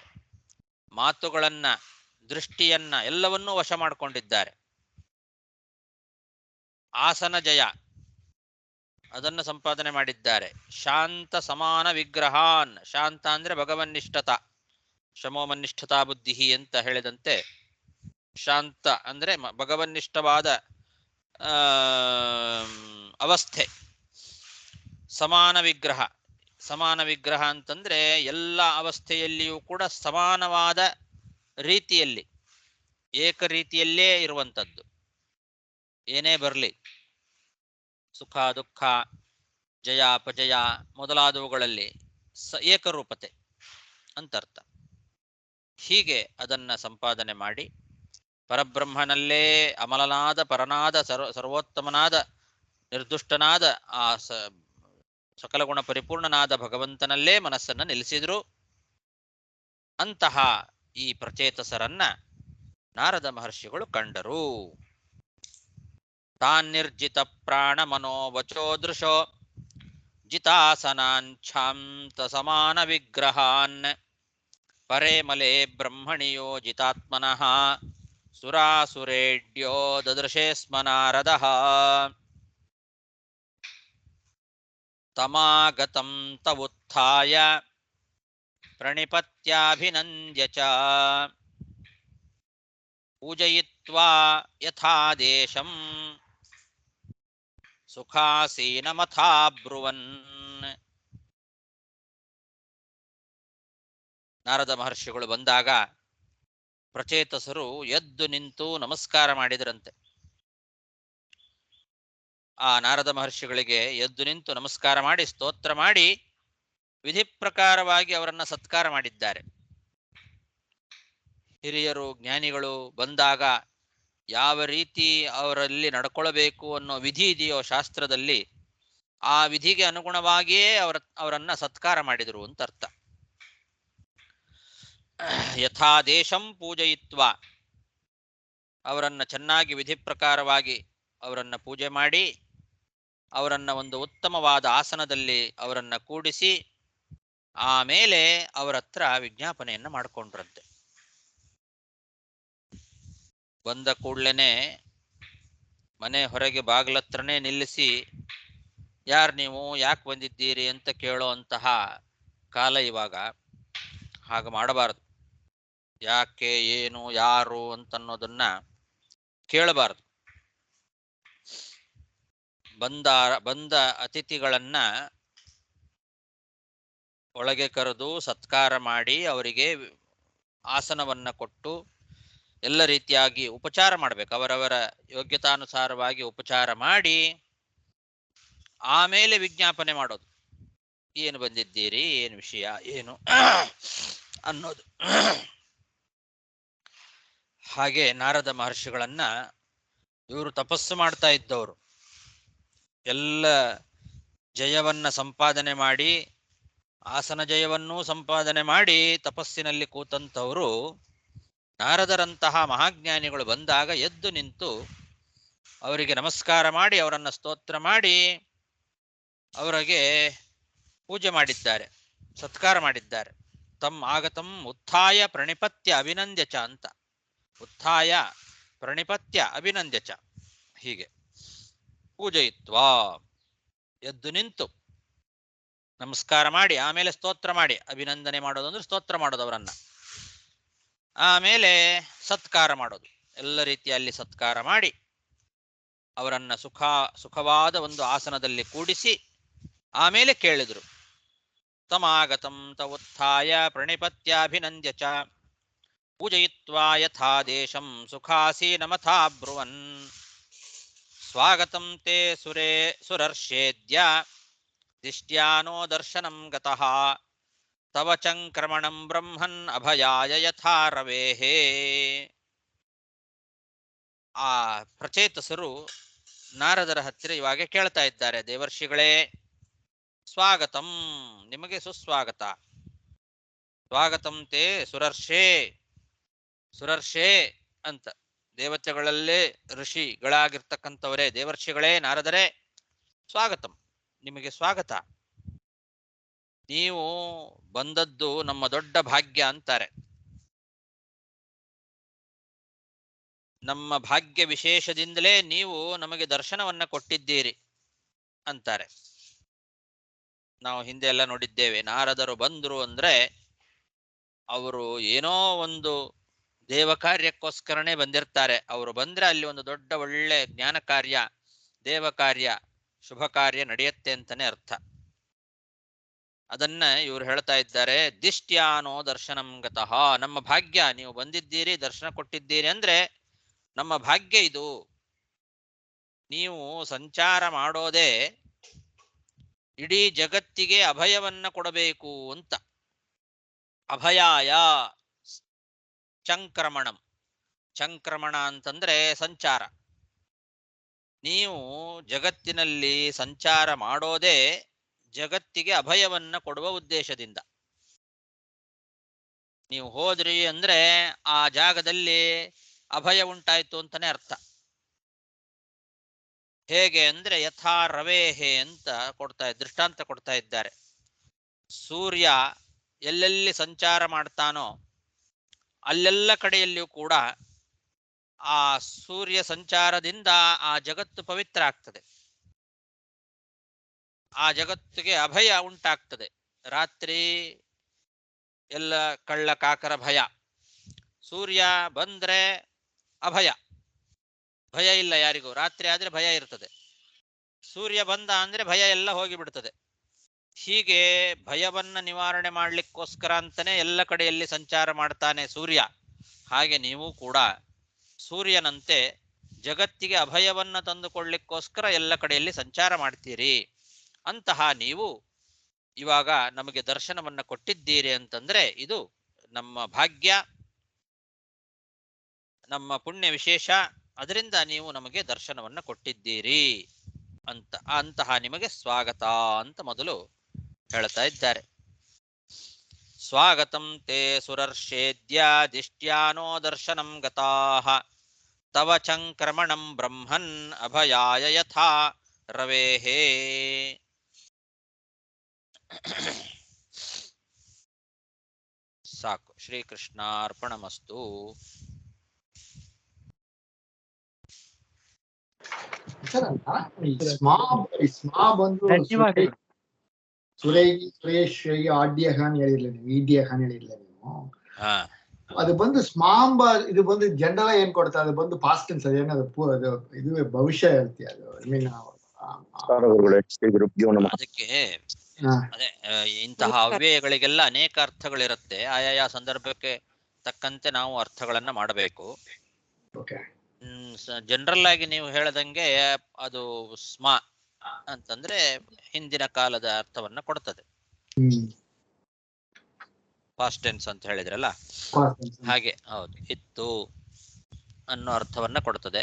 Speaker 1: ಮಾತುಗಳನ್ನ, ದೃಷ್ಟಿಯನ್ನ ಎಲ್ಲವನ್ನೂ ವಶ ಮಾಡಿಕೊಂಡಿದ್ದಾರೆ. ಆಸನ ಜಯ ಅದನ್ನು ಸಂಪಾದನೆ ಮಾಡಿದ್ದಾರೆ. ಶಾಂತ ಸಮಾನ ವಿಗ್ರಹಾನ್, ಶಾಂತ ಅಂದ್ರೆ ಭಗವನ್ನಿಷ್ಠತ, ಶಮೋಮನ್ನಿಷ್ಠತಾ ಬುದ್ಧಿ ಅಂತ ಹೇಳಿದಂತೆ ಶಾಂತ ಅಂದ್ರೆ ಭಗವನ್ನಿಷ್ಠವಾದ ಅವಸ್ಥೆ. ಸಮಾನ ವಿಗ್ರಹ, ಸಮಾನ ವಿಗ್ರಹ ಅಂತಂದ್ರೆ ಎಲ್ಲ ಅವಸ್ಥೆಯಲ್ಲಿಯೂ ಕೂಡ ಸಮಾನವಾದ ರೀತಿಯಲ್ಲಿ, ಏಕ ರೀತಿಯಲ್ಲೇ ಇರುವಂಥದ್ದು. ಏನೇ ಬರಲಿ, ಸುಖ ದುಃಖ ಜಯ ಅಪಜಯ ಮೊದಲಾದವುಗಳಲ್ಲಿ ಏಕರೂಪತೆ ಅಂತರ್ಥ. ಹೀಗೆ ಅದನ್ನ ಸಂಪಾದನೆ ಮಾಡಿ ಪರಬ್ರಹ್ಮನಲ್ಲೇ ಅಮಲನಾದ ಪರನಾದ ಸರ್ವೋತ್ತಮನಾದ ನಿರ್ದುಷ್ಟನಾದ ಆ ಸಕಲ ಗುಣ ಪರಿಪೂರ್ಣನಾದ ಭಗವಂತನಲ್ಲೇ ಮನಸ್ಸನ್ನು ನಿಲ್ಲಿಸಿದ್ರು. ಅಂತಹ ಈ ಪ್ರಚೇತಸರನ್ನ ನಾರದ ಮಹರ್ಷಿಗಳು ಕಂಡರು. ತಾನ್ನಿರ್ಜಿತ ಪ್ರಾಣ ಮನೋವಚೋ ದೃಶೋ ಜಿತಾಸನಾಂಛಾಂತ ಸಮಾನ ವಿಗ್ರಹಾನ್ ಪರೇ ಮಲೆ ಬ್ರಹ್ಮಣಿಯೋ ಜಿತಾತ್ಮನಃ ಸುರಾಸುರೇಡ್ಯೋ ದದೃಶೇ ಸ್ಮ ನಾರದಃ. ತಮಾಗತಂ ತವುತ್ಥಾಯ ಪ್ರಣಿಪತ್ಯಾಭಿನಂದ್ಯ ಚ ಪೂಜಯಿತ್ವಾ ಯಥಾದೇಶಂ ಸುಖಾಸೀನಮಥಾಬ್ರುವನ್. ನಾರದ ಮಹರ್ಷಿಗಳು ಬಂದಾಗ ಪ್ರಚೇತಸರು ಎದ್ದು ನಿಂತು ನಮಸ್ಕಾರ ಮಾಡಿದರಂತೆ. ಆ ನಾರದ ಮಹರ್ಷಿಗಳಿಗೆ ಎದ್ದು ನಿಂತು ನಮಸ್ಕಾರ ಮಾಡಿ ಸ್ತೋತ್ರ ಮಾಡಿ ವಿಧಿ ಪ್ರಕಾರವಾಗಿ ಅವರನ್ನ ಸತ್ಕಾರ ಮಾಡಿದ್ದಾರೆ. ಹಿರಿಯರು ಜ್ಞಾನಿಗಳು ಬಂದಾಗ ಯಾವ ರೀತಿ ಅವರಲ್ಲಿ ನಡ್ಕೊಳ್ಬೇಕು ಅನ್ನೋ ವಿಧಿ ಇದೆಯೋ ಶಾಸ್ತ್ರದಲ್ಲಿ, ಆ ವಿಧಿಗೆ ಅನುಗುಣವಾಗಿಯೇ ಅವರನ್ನ ಸತ್ಕಾರ ಮಾಡಿದರು ಅಂತ ಅರ್ಥ. ಯಥಾದೇಶಂ ಪೂಜಯಿತ್ವ, ಅವರನ್ನ ಚೆನ್ನಾಗಿ ವಿಧಿ ಪ್ರಕಾರವಾಗಿ ಅವರನ್ನ ಪೂಜೆ ಮಾಡಿ ಅವರನ್ನ ಒಂದು ಉತ್ತಮವಾದ ಆಸನದಲ್ಲಿ ಅವರನ್ನ ಕೂಡಿಸಿ ಆಮೇಲೆ ಅವರ ಹತ್ರ ವಿಜ್ಞಾಪನೆಯನ್ನ ಮಾಡಿಕೊಂಡ್ರಂತೆ. ಬಂದ ಕೂಡ್ಲೇನೆ ಮನೆ ಹೊರಗೆ ಬಾಗಿಲತ್ರನೇ ನಿಲ್ಲಿಸಿ ಯಾರು ನೀವು, ಯಾಕೆ ಬಂದಿದ್ದೀರಿ ಅಂತ ಕೇಳೋ ಅಂತಹ ಕಾಲ ಇವಾಗ. ಹಾಗೆ ಮಾಡಬಾರದು. ಯಾಕೆ, ಏನು, ಯಾರು ಅಂತನ್ನೋದನ್ನ ಕೇಳಬಾರದು. ಬಂದ ಅತಿಥಿಗಳನ್ನ ಒಳಗೆ ಕರೆದು ಸತ್ಕಾರ ಮಾಡಿ ಅವರಿಗೆ ಆಸನವನ್ನ ಕೊಟ್ಟು ಎಲ್ಲ ರೀತಿಯಾಗಿ ಉಪಚಾರ ಮಾಡಬೇಕು. ಅವರವರ ಯೋಗ್ಯತಾನುಸಾರವಾಗಿ ಉಪಚಾರ ಮಾಡಿ ಆಮೇಲೆ ವಿಜ್ಞಾಪನೆ ಮಾಡೋದು. ಏನು ಬಂದಿದ್ದೀರಿ, ಏನು ವಿಷಯ, ಏನು ಅನ್ನೋದು. ಹಾಗೆ ನಾರದ ಮಹರ್ಷಿಗಳನ್ನ ಇವರು ತಪಸ್ಸು ಮಾಡ್ತಾ ಇದ್ದವರು. ಎಲ್ಲ ಜಯವನ್ನ ಸಂಪಾದನೆ ಮಾಡಿ, ಆಸನ ಜಯವನ್ನೂ ಸಂಪಾದನೆ ಮಾಡಿ ತಪಸ್ಸಿನಲ್ಲಿ ಕೂತಂಥವರು ನಾರದರಂತಹ ಮಹಾಜ್ಞಾನಿಗಳು ಬಂದಾಗ ಎದ್ದು ನಿಂತು ಅವರಿಗೆ ನಮಸ್ಕಾರ ಮಾಡಿ ಅವರನ್ನ ಸ್ತೋತ್ರ ಮಾಡಿ ಅವರಿಗೆ ಪೂಜೆ ಮಾಡಿದ್ದಾರೆ, ಸತ್ಕಾರ ಮಾಡಿದ್ದಾರೆ. ತಮ್ ಆಗತಂ ಉತ್ಥಾಯ ಪ್ರಣಿಪತ್ಯ ಅಭಿನಂದ್ಯ ಚ ಅಂತ. ಉತ್ಥಾಯ ಪ್ರಣಿಪತ್ಯ ಅಭಿನಂದ್ಯ ಚ, ಹೀಗೆ ಪೂಜಯಿತ್ವಾ, ಎದ್ದು ನಿಂತು ನಮಸ್ಕಾರ ಮಾಡಿ ಆಮೇಲೆ ಸ್ತೋತ್ರ ಮಾಡಿ, ಅಭಿನಂದನೆ ಮಾಡೋದು ಅಂದ್ರೆ ಸ್ತೋತ್ರ ಮಾಡೋದು ಅವರನ್ನ, ಆಮೇಲೆ ಸತ್ಕಾರ ಮಾಡೋದು. ಎಲ್ಲ ರೀತಿಯಲ್ಲಿ ಸತ್ಕಾರ ಮಾಡಿ ಅವರನ್ನ ಸುಖವಾದ ಒಂದು ಆಸನದಲ್ಲಿ ಕೂಡಿಸಿ ಆಮೇಲೆ ಕೇಳಿದ್ರು. ತಮಾಗತಂ ತವುತ್ಥಾಯ ಪ್ರಣಿಪತ್ಯಾಭಿನಂದ್ಯ ಚ ಪೂಜಯಿತ್ವಾ ಯಥಾದೇಶಂ ಸುಖಾಸೀನಮಥಾಬ್ರುವನ್. ಸ್ವಾಗತಂ ತೇ ಸುರರ್ಷೇದ್ಯ ದಿಷ್ಟ್ಯಾನೋ ದರ್ಶನಂ ಗತಃ ತವ ಚಂಕ್ರಮಣಂ ಬ್ರಹ್ಮನ್ ಅಭಯಾಯ ಯಥಾ ರವೇಹೇ. ಆ ಪ್ರಚೇತಸರು ನಾರದರ ಹತ್ತಿರ ಇವಾಗ ಕೇಳ್ತಾ ಇದ್ದಾರೆ, ದೇವರ್ಷಿಗಳೇ ಸ್ವಾಗತಂ, ನಿಮಗೆ ಸುಸ್ವಾಗತ. ಸ್ವಾಗತಂ ತೇ ಸುರರ್ಷೇ, ಸುರರ್ಷೇ ಅಂತ ದೇವತೆಗಳಲ್ಲೇ ಋಷಿಗಳಾಗಿರ್ತಕ್ಕಂಥವರೇ, ದೇವರ್ಷಿಗಳೇ, ನಾರದರೇ, ಸ್ವಾಗತಂ, ನಿಮಗೆ ಸ್ವಾಗತ. ನೀವು ಬಂದದ್ದು ನಮ್ಮ ದೊಡ್ಡ ಭಾಗ್ಯ ಅಂತಾರೆ. ನಮ್ಮ ಭಾಗ್ಯ ವಿಶೇಷದಿಂದಲೇ ನೀವು ನಮಗೆ ದರ್ಶನವನ್ನ ಕೊಟ್ಟಿದ್ದೀರಿ ಅಂತಾರೆ. ನಾವು ಹಿಂದೆ ಎಲ್ಲ ನೋಡಿದ್ದೇವೆ, ನಾರದರು ಬಂದ್ರು ಅಂದ್ರೆ ಅವರು ಏನೋ ಒಂದು ದೇವ ಕಾರ್ಯಕ್ಕೋಸ್ಕರನೇ ಬಂದಿರ್ತಾರೆ. ಅವರು ಬಂದ್ರೆ ಅಲ್ಲಿ ಒಂದು ದೊಡ್ಡ ಒಳ್ಳೆ ಜ್ಞಾನ ಕಾರ್ಯ, ದೇವ ಕಾರ್ಯ, ಶುಭ ಕಾರ್ಯ ನಡೆಯುತ್ತೆ ಅಂತಾನೆ ಅರ್ಥ. ಅದನ್ನ ಇವರು ಹೇಳ್ತಾ ಇದ್ದಾರೆ. ದಿಷ್ಟ್ಯಾನೋ ದರ್ಶನಂ ಗತಃ, ನಮ್ಮ ಭಾಗ್ಯ, ನೀವು ಬಂದಿದ್ದೀರಿ, ದರ್ಶನ ಕೊಟ್ಟಿದ್ದೀರಿ ಅಂದ್ರೆ ನಮ್ಮ ಭಾಗ್ಯ ಇದು. ನೀವು ಸಂಚಾರ ಮಾಡೋದೇ ಇಡೀ ಜಗತ್ತಿಗೆ ಅಭಯವನ್ನ ಕೊಡಬೇಕು ಅಂತ. ಅಭಯಾಯ ಚಂಕ್ರಮಣಂ, ಚಂಕ್ರಮಣ ಅಂತಂದ್ರೆ ಸಂಚಾರ. ನೀವು ಜಗತ್ತಿನಲ್ಲಿ ಸಂಚಾರ ಮಾಡೋದೇ ಜಗತ್ತಿಗೆ ಅಭಯವನ್ನ ಕೊಡುವ ಉದ್ದೇಶದಿಂದ. ನೀವು ಹೋದ್ರಿ ಅಂದ್ರೆ ಆ ಜಾಗದಲ್ಲಿ ಅಭಯ ಉಂಟಾಯ್ತು ಅಂತಾನೆ ಅರ್ಥ. ಹೇಗೆ ಅಂದ್ರೆ ಯಥಾ ರವೇಹೆ ಅಂತ ದೃಷ್ಟಾಂತ ಕೊಡ್ತಾ ಇದ್ದಾರೆ. ಸೂರ್ಯ ಎಲ್ಲೆಲ್ಲಿ ಸಂಚಾರ ಮಾಡ್ತಾನೋ ಅಲ್ಲೆಲ್ಲ ಕಡೆಯಲ್ಲಿಯೂ ಕೂಡ ಆ ಸೂರ್ಯ ಸಂಚಾರದಿಂದ ಆ ಜಗತ್ತು ಪವಿತ್ರ ಆಗ್ತದೆ, ಆ ಜಗತ್ತಿಗೆ ಅಭಯ ಉಂಟಾಗ್ತದೆ. ರಾತ್ರಿ ಎಲ್ಲ ಕಳ್ಳ ಕಾಕರ ಭಯ, ಸೂರ್ಯ ಬಂದ್ರೆ ಅಭಯ, ಭಯ ಇಲ್ಲ ಯಾರಿಗೂ. ರಾತ್ರಿ ಆದ್ರೆ ಭಯ ಇರ್ತದೆ, ಸೂರ್ಯ ಬಂದ ಅಂದ್ರೆ ಭಯ ಎಲ್ಲ ಹೋಗಿಬಿಡ್ತದೆ. ಹೀಗೆ ಭಯವನ್ನ ನಿವಾರಣೆ ಮಾಡ್ಲಿಕ್ಕೋಸ್ಕರ ಅಂತಾನೆ ಎಲ್ಲ ಕಡೆಯಲ್ಲಿ ಸಂಚಾರ ಮಾಡ್ತಾನೆ ಸೂರ್ಯ. ಹಾಗೆ ನೀವು ಕೂಡ ಸೂರ್ಯನಂತೆ ಜಗತ್ತಿಗೆ ಅಭಯವನ್ನ ತಂದುಕೊಳ್ಳಿಕ್ಕೋಸ್ಕರ ಎಲ್ಲ ಕಡೆಯಲ್ಲಿ ಸಂಚಾರ ಮಾಡ್ತೀರಿ. ಅಂತಹ ನೀವು ಇವಾಗ ನಮಗೆ ದರ್ಶನವನ್ನ ಕೊಟ್ಟಿದ್ದೀರಿ ಅಂತಂದ್ರೆ ಇದು ನಮ್ಮ ಭಾಗ್ಯ, ನಮ್ಮ ಪುಣ್ಯ ವಿಶೇಷ. ಅದರಿಂದ ನೀವು ನಮಗೆ ದರ್ಶನವನ್ನ ಕೊಟ್ಟಿದ್ದೀರಿ ಅಂತಹ ನಿಮಗೆ ಸ್ವಾಗತ ಅಂತ ಮೊದಲು ಹೇಳ್ತಾ ಇದ್ದಾರೆ. ಸ್ವಾಗತಂ ತೇ ಸುರರ್ಷೇದ್ಯ ದಿಷ್ಟ್ಯಾನೋ ದರ್ಶನಂ ಗತಾಃ ತವ ಚಂಕ್ರಮಣಂ ಬ್ರಹ್ಮನ್ ಅಭಯಾಯ ಯಥಾ ರವೇಹೇ. ಸಾಕು. ಶ್ರೀಕೃಷ್ಣಾರ್ಪಣಮಸ್ತು.
Speaker 3: ಸುರೇಶ್ ಆಡ್ಯ ಖಾನ್ ಹೇಳಿರ್ಲಿಲ್ಲ ನೀವು, ಈಡ್ಯ ಖಾನ್ ಹೇಳಿರ್ಲಿಲ್ಲ ನೀವು. ಅದು ಬಂದು ಸ್ಮಾಂಬ, ಇದು ಬಂದು ಜನರಲ್ ಏನ್ ಕೊಡ್ತಾ, ಅದು ಬಂದು ಪಾಸ್ಟ್ ಟೆನ್ಸ್, ಅದೇನದು ಇದು ಭವಿಷ್ಯ ಹೇಳ್ತಿ ಅದು. ಐ ಮೀನ್
Speaker 1: ಅದಕ್ಕೆ ಅದೇ ಇಂತಹ ಅವ್ಯಯಗಳಿಗೆಲ್ಲ ಅನೇಕ ಅರ್ಥಗಳಿರುತ್ತೆ. ಆಯಾಯ ಸಂದರ್ಭಕ್ಕೆ ತಕ್ಕಂತೆ ನಾವು ಅರ್ಥಗಳನ್ನ ಮಾಡಬೇಕು. ಜನರಲ್ ಆಗಿ ನೀವು ಹೇಳದಂಗೆ ಅದು ಸ್ಮ ಅಂತಂದ್ರೆ ಹಿಂದಿನ ಕಾಲದ ಅರ್ಥವನ್ನ ಕೊಡ್ತದೆ. ಪಾಸ್ಟ್ ಟೆನ್ಸ್ ಅಂತ ಹೇಳಿದ್ರಲ್ಲ ಹಾಗೆ. ಹೌದು, ಇತ್ತು ಅನ್ನೋ ಅರ್ಥವನ್ನ ಕೊಡ್ತದೆ.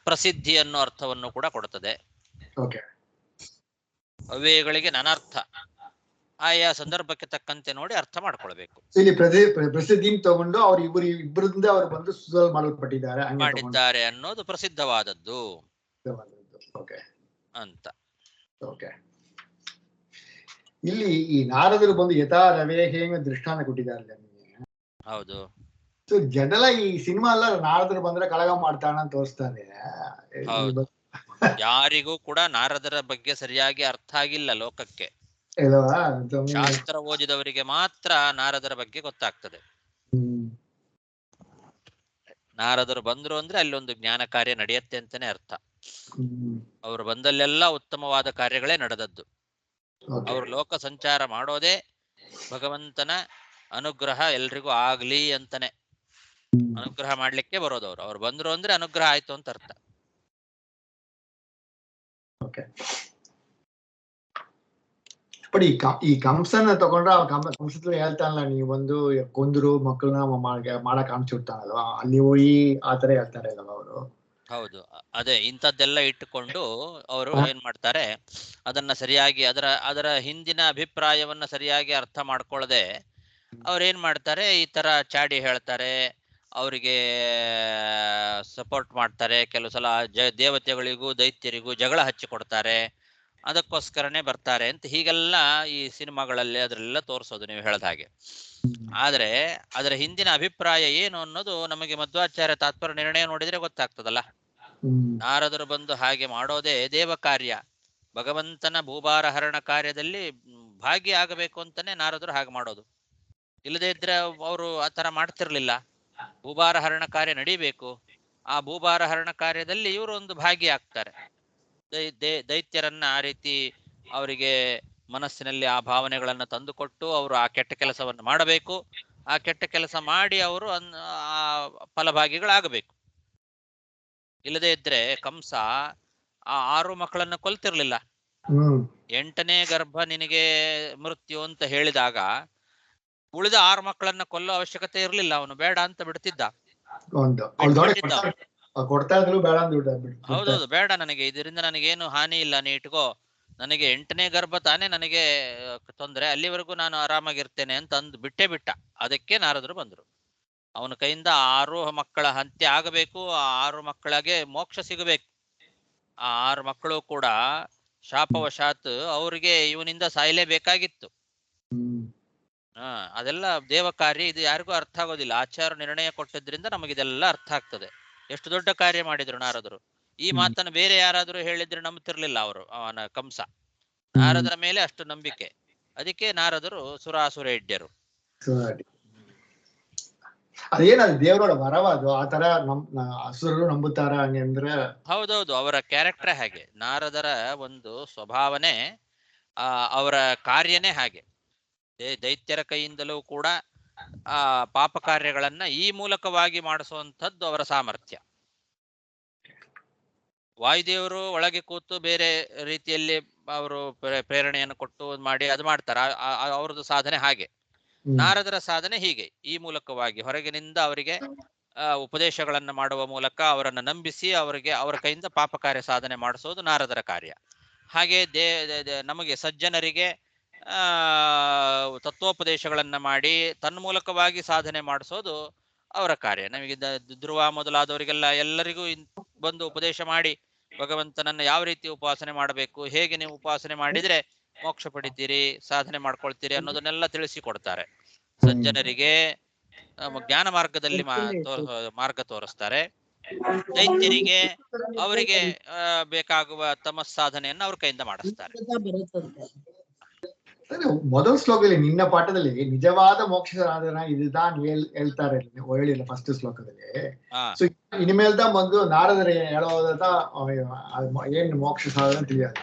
Speaker 1: ಪ್ರಸಿದ್ಧಿ ಅನ್ನೋ ಅರ್ಥವನ್ನು ಕೂಡ ಕೊಡ್ತದೆ. ಅವ್ಯಯಗಳಿಗೆ ನಾನಾರ್ಥ ಆಯಾ ಸಂದರ್ಭಕ್ಕೆ ತಕ್ಕಂತೆ ನೋಡಿ ಅರ್ಥ ಮಾಡ್ಕೊಳ್ಬೇಕು.
Speaker 3: ಇಲ್ಲಿ ಪ್ರಸಿದ್ಧಿ ತಗೊಂಡು ಅವ್ರು ಇಬ್ಬರಿಂದ ಅವರು ಬಂದು
Speaker 1: ಮಾಡಿದ್ದಾರೆ ಅನ್ನೋದು ಪ್ರಸಿದ್ಧವಾದದ್ದು ಅಂತ.
Speaker 3: ಇಲ್ಲಿ ಈ ನಾರದರು ಬಂದು ಯಥಾ ರವೇಹೇ ದೃಷ್ಟಾಂತ ಕೊಟ್ಟಿದ್ದಾರೆ.
Speaker 1: ಹೌದು,
Speaker 3: ಜನಲ ಈ ಸಿನಿಮಾ ಎಲ್ಲ ನಾರದರು ಬಂದ್ರೆ ಕಳಗ ಮಾಡ್ತಾನ ಅಂತ ತೋರಿಸ್ತಾರೆ.
Speaker 1: ಯಾರಿಗೂ ಕೂಡ ನಾರದರ ಬಗ್ಗೆ ಸರಿಯಾಗಿ ಅರ್ಥ ಆಗಿಲ್ಲ ಲೋಕಕ್ಕೆ. ಶಾಸ್ತ್ರ ಓದಿದವರಿಗೆ ಮಾತ್ರ ನಾರದರ ಬಗ್ಗೆ ಗೊತ್ತಾಗ್ತದೆ. ನಾರದರು ಬಂದ್ರು ಅಂದ್ರೆ ಅಲ್ಲೊಂದು ಜ್ಞಾನ ಕಾರ್ಯ ನಡೆಯುತ್ತೆ ಅಂತಾನೆ ಅರ್ಥ. ಅವರು ಬಂದಲ್ಲೆಲ್ಲ ಉತ್ತಮವಾದ ಕಾರ್ಯಗಳೇ ನಡೆದದ್ದು. ಅವರು ಲೋಕ ಸಂಚಾರ ಮಾಡೋದೇ ಭಗವಂತನ ಅನುಗ್ರಹ ಎಲ್ರಿಗೂ ಆಗ್ಲಿ ಅಂತಾನೆ. ಅನುಗ್ರಹ ಮಾಡ್ಲಿಕ್ಕೆ ಬರೋದವ್ರು. ಅವ್ರು ಬಂದ್ರು ಅಂದ್ರೆ ಅನುಗ್ರಹ ಆಯ್ತು ಅಂತ ಅರ್ಥ.
Speaker 3: ಬಟ್ ಈ ಕಂಸನ ತಗೊಂಡ್ರೆ ಕಂಸத்துல ಹೇಳ್ತಾನಲ್ಲ, ನೀವು ಬಂದು ಕೊಂದ್ರು ಮಕ್ಕಳನ್ನ ಮಾಡಕ್ ಕಾಣಿಸಿರ್ತಾನಲ್ವಾ, ಅಲ್ಲಿ ಹೋಗಿ ಆತರ ಹೇಳ್ತಾರೆ ಅಲ್ವಾ ಅವರು.
Speaker 1: ಹೌದು, ಅದೇ ಇಂಥದ್ದೆಲ್ಲ ಇಟ್ಟುಕೊಂಡು ಅವರು ಏನ್ ಮಾಡ್ತಾರೆ, ಅದನ್ನ ಸರಿಯಾಗಿ ಅದರ ಹಿಂದಿನ ಅಭಿಪ್ರಾಯವನ್ನ ಸರಿಯಾಗಿ ಅರ್ಥ ಮಾಡ್ಕೊಳ್ಳದೆ ಅವ್ರೇನ್ ಮಾಡ್ತಾರೆ, ಈ ತರ ಚಾಡಿ ಹೇಳ್ತಾರೆ, ಅವರಿಗೆ ಸಪೋರ್ಟ್ ಮಾಡ್ತಾರೆ. ಕೆಲವು ಸಲ ದೇವತೆಗಳಿಗೂ ದೈತ್ಯರಿಗೂ ಜಗಳ ಹಚ್ಚಿಕೊಡ್ತಾರೆ. ಅದಕ್ಕೋಸ್ಕರನೇ ಬರ್ತಾರೆ ಅಂತ ಹೀಗೆಲ್ಲ ಈ ಸಿನಿಮಾಗಳಲ್ಲಿ ಅದರೆಲ್ಲ ತೋರಿಸೋದು ನೀವು ಹೇಳ್ದ ಹಾಗೆ. ಆದ್ರೆ ಅದರ ಹಿಂದಿನ ಅಭಿಪ್ರಾಯ ಏನು ಅನ್ನೋದು ನಮಗೆ ಮಧ್ವಾಚಾರ್ಯ ತಾತ್ಪರ್ಯ ನಿರ್ಣಯ ನೋಡಿದ್ರೆ ಗೊತ್ತಾಗ್ತದಲ್ಲ. ನಾರದರು ಬಂದು ಹಾಗೆ ಮಾಡೋದೇ ದೇವ ಕಾರ್ಯ, ಭಗವಂತನ ಭೂಭಾರ ಹರಣ ಕಾರ್ಯದಲ್ಲಿ ಭಾಗಿಯಾಗಬೇಕು ಅಂತಾನೆ ನಾರದರು ಹಾಗೆ ಮಾಡೋದು. ಇಲ್ಲದೇ ಇದ್ರೆ ಅವರು ಆತರ ಮಾಡ್ತಿರ್ಲಿಲ್ಲ. ಭೂಭಾರ ಹರಣ ಕಾರ್ಯ ನಡಿಬೇಕು, ಆ ಭೂಭಾರ ಹರಣ ಕಾರ್ಯದಲ್ಲಿ ಇವರು ಒಂದು ಭಾಗಿಯಾಗ್ತಾರೆ. ದೈತ್ಯರನ್ನ ಆ ರೀತಿ ಅವರಿಗೆ ಮನಸ್ಸಿನಲ್ಲಿ ಆ ಭಾವನೆಗಳನ್ನ ತಂದುಕೊಟ್ಟು ಅವರು ಆ ಕೆಟ್ಟ ಕೆಲಸವನ್ನು ಮಾಡಬೇಕು. ಆ ಕೆಟ್ಟ ಕೆಲಸ ಮಾಡಿ ಅವರು ಆ ಫಲಭಾಗಿಗಳಾಗಬೇಕು. ಇಲ್ಲದೇ ಇದ್ರೆ ಕಂಸ ಆ 6 ಮಕ್ಕಳನ್ನ ಕೊಲ್ತಿರ್ಲಿಲ್ಲ. 8ನೇ ಗರ್ಭ ನಿನಗೆ ಮೃತ್ಯು ಅಂತ ಹೇಳಿದಾಗ ಉಳಿದ 6 ಮಕ್ಕಳನ್ನ ಕೊಲ್ಲೋ ಅವಶ್ಯಕತೆ ಇರ್ಲಿಲ್ಲ. ಅವನು ಬೇಡ ಅಂತ ಬಿಡ್ತಿದ್ದ. ಹೌದೌದು, ಬೇಡ ನನಗೆ ಇದರಿಂದ ನನಗೇನು ಹಾನಿ ಇಲ್ಲ, ನೀ ಇಟ್ಕೋ, ನನಗೆ 8ನೇ ಗರ್ಭ ತಾನೇ ನನಗೆ ತೊಂದರೆ, ಅಲ್ಲಿವರೆಗೂ ನಾನು ಆರಾಮಾಗಿರ್ತೇನೆ ಅಂತ ಅಂದು ಬಿಟ್ಟೇ ಬಿಟ್ಟ. ಅದಕ್ಕೆ ನಾರದರು ಬಂದರು. ಅವನ ಕೈಯಿಂದ 6 ಮಕ್ಕಳ ಹತ್ಯೆ ಆಗಬೇಕು, ಆ 6 ಮಕ್ಕಳಿಗೆ ಮೋಕ್ಷ ಸಿಗಬೇಕು. ಆ 6 ಮಕ್ಕಳು ಕೂಡ ಶಾಪವಶಾತ್ ಅವರಿಗೆ ಇವನಿಂದ ಸಾಯಲೇಬೇಕಾಗಿತ್ತು. ಅದೆಲ್ಲ ದೇವ ಕಾರ್ಯ. ಇದು ಯಾರಿಗೂ ಅರ್ಥ ಆಗೋದಿಲ್ಲ. ಆಚಾರ್ಯ ನಿರ್ಣಯ ಕೊಟ್ಟಿದ್ರಿಂದ ನಮಗಿದೆಲ್ಲ ಅರ್ಥ ಆಗ್ತದೆ. ಎಷ್ಟು ದೊಡ್ಡ ಕಾರ್ಯ ಮಾಡಿದ್ರು ನಾರದರು. ಈ ಮಾತನ್ನು ಬೇರೆ ಯಾರಾದರೂ ಹೇಳಿದ್ರೆ ನಂಬ್ತಿರ್ಲಿಲ್ಲ ಅವರು. ಅವನ ಕಂಸ ನಾರದರ ಮೇಲೆ ಅಷ್ಟು ನಂಬಿಕೆ. ಅದಕ್ಕೆ ನಾರದರು ಸುರಾಸುರೇಡ್ಯರು.
Speaker 3: ಅದೇನದು ದೇವರೋಡ ವರವಾದು ಆ ತರ ಅಸುರರು ನಂಬುತ್ತಾರ ಹಂಗಂದ್ರೆ?
Speaker 1: ಹೌದೌದು, ಅವರ ಕ್ಯಾರೆಕ್ಟರ್ ಹಾಗೆ. ನಾರದರ ಒಂದು ಸ್ವಭಾವನೆ, ಅವರ ಕಾರ್ಯನೇ ಹಾಗೆ. ದೈತ್ಯರ ಕೈಯಿಂದಲೂ ಕೂಡ ಪಾಪ ಕಾರ್ಯಗಳನ್ನ ಈ ಮೂಲಕವಾಗಿ ಮಾಡಿಸುವಂಥದ್ದು ಅವರ ಸಾಮರ್ಥ್ಯ. ವಾಯುದೇವರು ಒಳಗೆ ಕೂತು ಬೇರೆ ರೀತಿಯಲ್ಲಿ ಅವರು ಪ್ರೇರಣೆಯನ್ನು ಕೊಟ್ಟು ಮಾಡಿ ಅದು ಮಾಡ್ತಾರೆ. ಅವ್ರದ್ದು ಸಾಧನೆ ಹಾಗೆ. ನಾರದರ ಸಾಧನೆ ಹೀಗೆ, ಈ ಮೂಲಕವಾಗಿ ಹೊರಗಿನಿಂದ ಅವರಿಗೆ ಉಪದೇಶಗಳನ್ನ ಮಾಡುವ ಮೂಲಕ ಅವರನ್ನು ನಂಬಿಸಿ ಅವರಿಗೆ ಅವರ ಕೈಯಿಂದ ಪಾಪ ಕಾರ್ಯ ಸಾಧನೆ ಮಾಡಿಸೋದು ನಾರದರ ಕಾರ್ಯ. ಹಾಗೆ ನಮಗೆ ಸಜ್ಜನರಿಗೆ ತತ್ವೋಪದೇಶಗಳನ್ನ ಮಾಡಿ ತನ್ಮೂಲಕವಾಗಿ ಸಾಧನೆ ಮಾಡಿಸೋದು ಅವರ ಕಾರ್ಯ. ನಮಗೆ ಧ್ರುವ ಮೊದಲಾದವರಿಗೆಲ್ಲ ಎಲ್ಲರಿಗೂ ಬಂದು ಉಪದೇಶ ಮಾಡಿ ಭಗವಂತನನ್ನ ಯಾವ ರೀತಿ ಉಪಾಸನೆ ಮಾಡಬೇಕು, ಹೇಗೆ ನೀವು ಉಪಾಸನೆ ಮಾಡಿದ್ರೆ ಮೋಕ್ಷ ಪಡಿತೀರಿ, ಸಾಧನೆ ಮಾಡ್ಕೊಳ್ತೀರಿ ಅನ್ನೋದನ್ನೆಲ್ಲ ತಿಳಿಸಿಕೊಡ್ತಾರೆ. ಸಜ್ಜನರಿಗೆ ಜ್ಞಾನ ಮಾರ್ಗದಲ್ಲಿ ಮಾರ್ಗ ತೋರಿಸ್ತಾರೆ. ದೈತ್ಯರಿಗೆ ಅವರಿಗೆ ಬೇಕಾಗುವ ತಮ್ಮ ಸಾಧನೆಯನ್ನು ಅವ್ರ ಕೈಯಿಂದ ಮಾಡಿಸ್ತಾರೆ.
Speaker 3: ಮೊದಲ ಶ್ಲೋಕದಲ್ಲಿ ನಿನ್ನ ಪಾಠದಲ್ಲಿ ನಿಜವಾದ ಮೋಕ್ಷ ಸಾಧನ ಇದುதான் ಹೇಳ್ತಾರೆ, ಹೇಳಿಲ್ಲ ಫಸ್ಟ್ ಶ್ಲೋಕದಲ್ಲಿ. ಸೊ ಇನ್ಮೇಲ್ದ ಮೊದಲು ನಾರದರಿಗೆ ಹೇಳೋದ ಏನ್ ಮೋಕ್ಷ ಸಾಧನ ತಿಳಿயாது.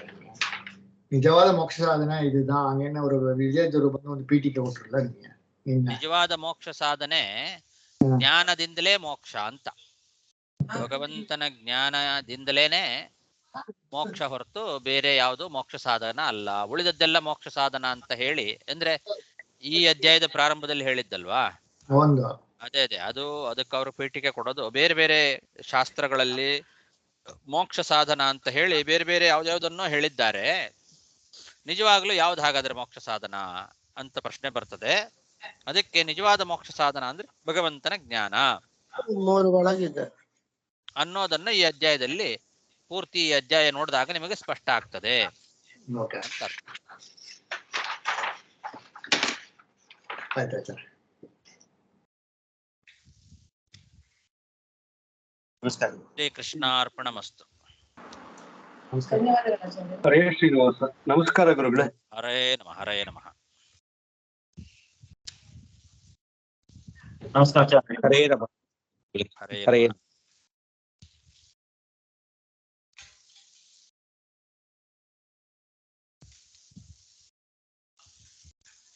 Speaker 3: ನಿಜವಾದ ಮೋಕ್ಷ ಸಾಧನ ಇದುதான் ಹಂಗೇನ ಅವರು ವಿಜಯದವರು ಬಂದು ಒಂದು ಪೀಠಿಕೆ ಕೊಟ್ರಲ್ಲ ನಿಮಗೆ.
Speaker 1: ನಿಜವಾದ ಮೋಕ್ಷ ಸಾಧನೆ ಜ್ಞಾನದಿಂದಲೇ ಮೋಕ್ಷ ಅಂತ. ಭಗವಂತನ ಜ್ಞಾನದಿಂದಲೇನೆ ಮೋಕ್ಷ ಹೊರತು ಬೇರೆ ಯಾವುದು ಮೋಕ್ಷ ಸಾಧನ ಅಲ್ಲ. ಉಳಿದದ್ದೆಲ್ಲ ಮೋಕ್ಷ ಸಾಧನ ಅಂತ ಹೇಳಿ ಅಂದ್ರೆ ಈ ಅಧ್ಯಾಯದ ಪ್ರಾರಂಭದಲ್ಲಿ ಹೇಳಿದ್ದಲ್ವಾ, ಅದೇ ಅದಕ್ಕೆ ಅವರು ಪೀಠಿಕೆ ಕೊಡೋದು. ಬೇರೆ ಬೇರೆ ಶಾಸ್ತ್ರಗಳಲ್ಲಿ ಮೋಕ್ಷ ಸಾಧನ ಅಂತ ಹೇಳಿ ಬೇರೆ ಬೇರೆ ಯಾವ್ದಾವ್ದನ್ನೋ ಹೇಳಿದ್ದಾರೆ. ನಿಜವಾಗ್ಲೂ ಯಾವ್ದು ಹಾಗಾದ್ರೆ ಮೋಕ್ಷ ಸಾಧನ ಅಂತ ಪ್ರಶ್ನೆ ಬರ್ತದೆ. ಅದಕ್ಕೆ ನಿಜವಾದ ಮೋಕ್ಷ ಸಾಧನ ಅಂದ್ರೆ ಭಗವಂತನ ಜ್ಞಾನ ಅನ್ನೋದನ್ನ ಈ ಅಧ್ಯಾಯದಲ್ಲಿ ಪೂರ್ತಿ ಅಧ್ಯಾಯ ನೋಡಿದಾಗ ನಿಮಗೆ ಸ್ಪಷ್ಟ ಆಗ್ತದೆ. ಶ್ರೀ ಕೃಷ್ಣಾರ್ಪಣಮಸ್ತು.
Speaker 4: ಹರೇ ಶ್ರೀನಿವಾಸ. ನಮಸ್ಕಾರ ಗುರುಗಳೇ.
Speaker 1: ಹರೇ ನಮಃ. ಹರೇ ನಮಃ.
Speaker 5: ನಮಸ್ಕಾರ. ಹರೇ ನಮಃ.
Speaker 1: ಹರೇ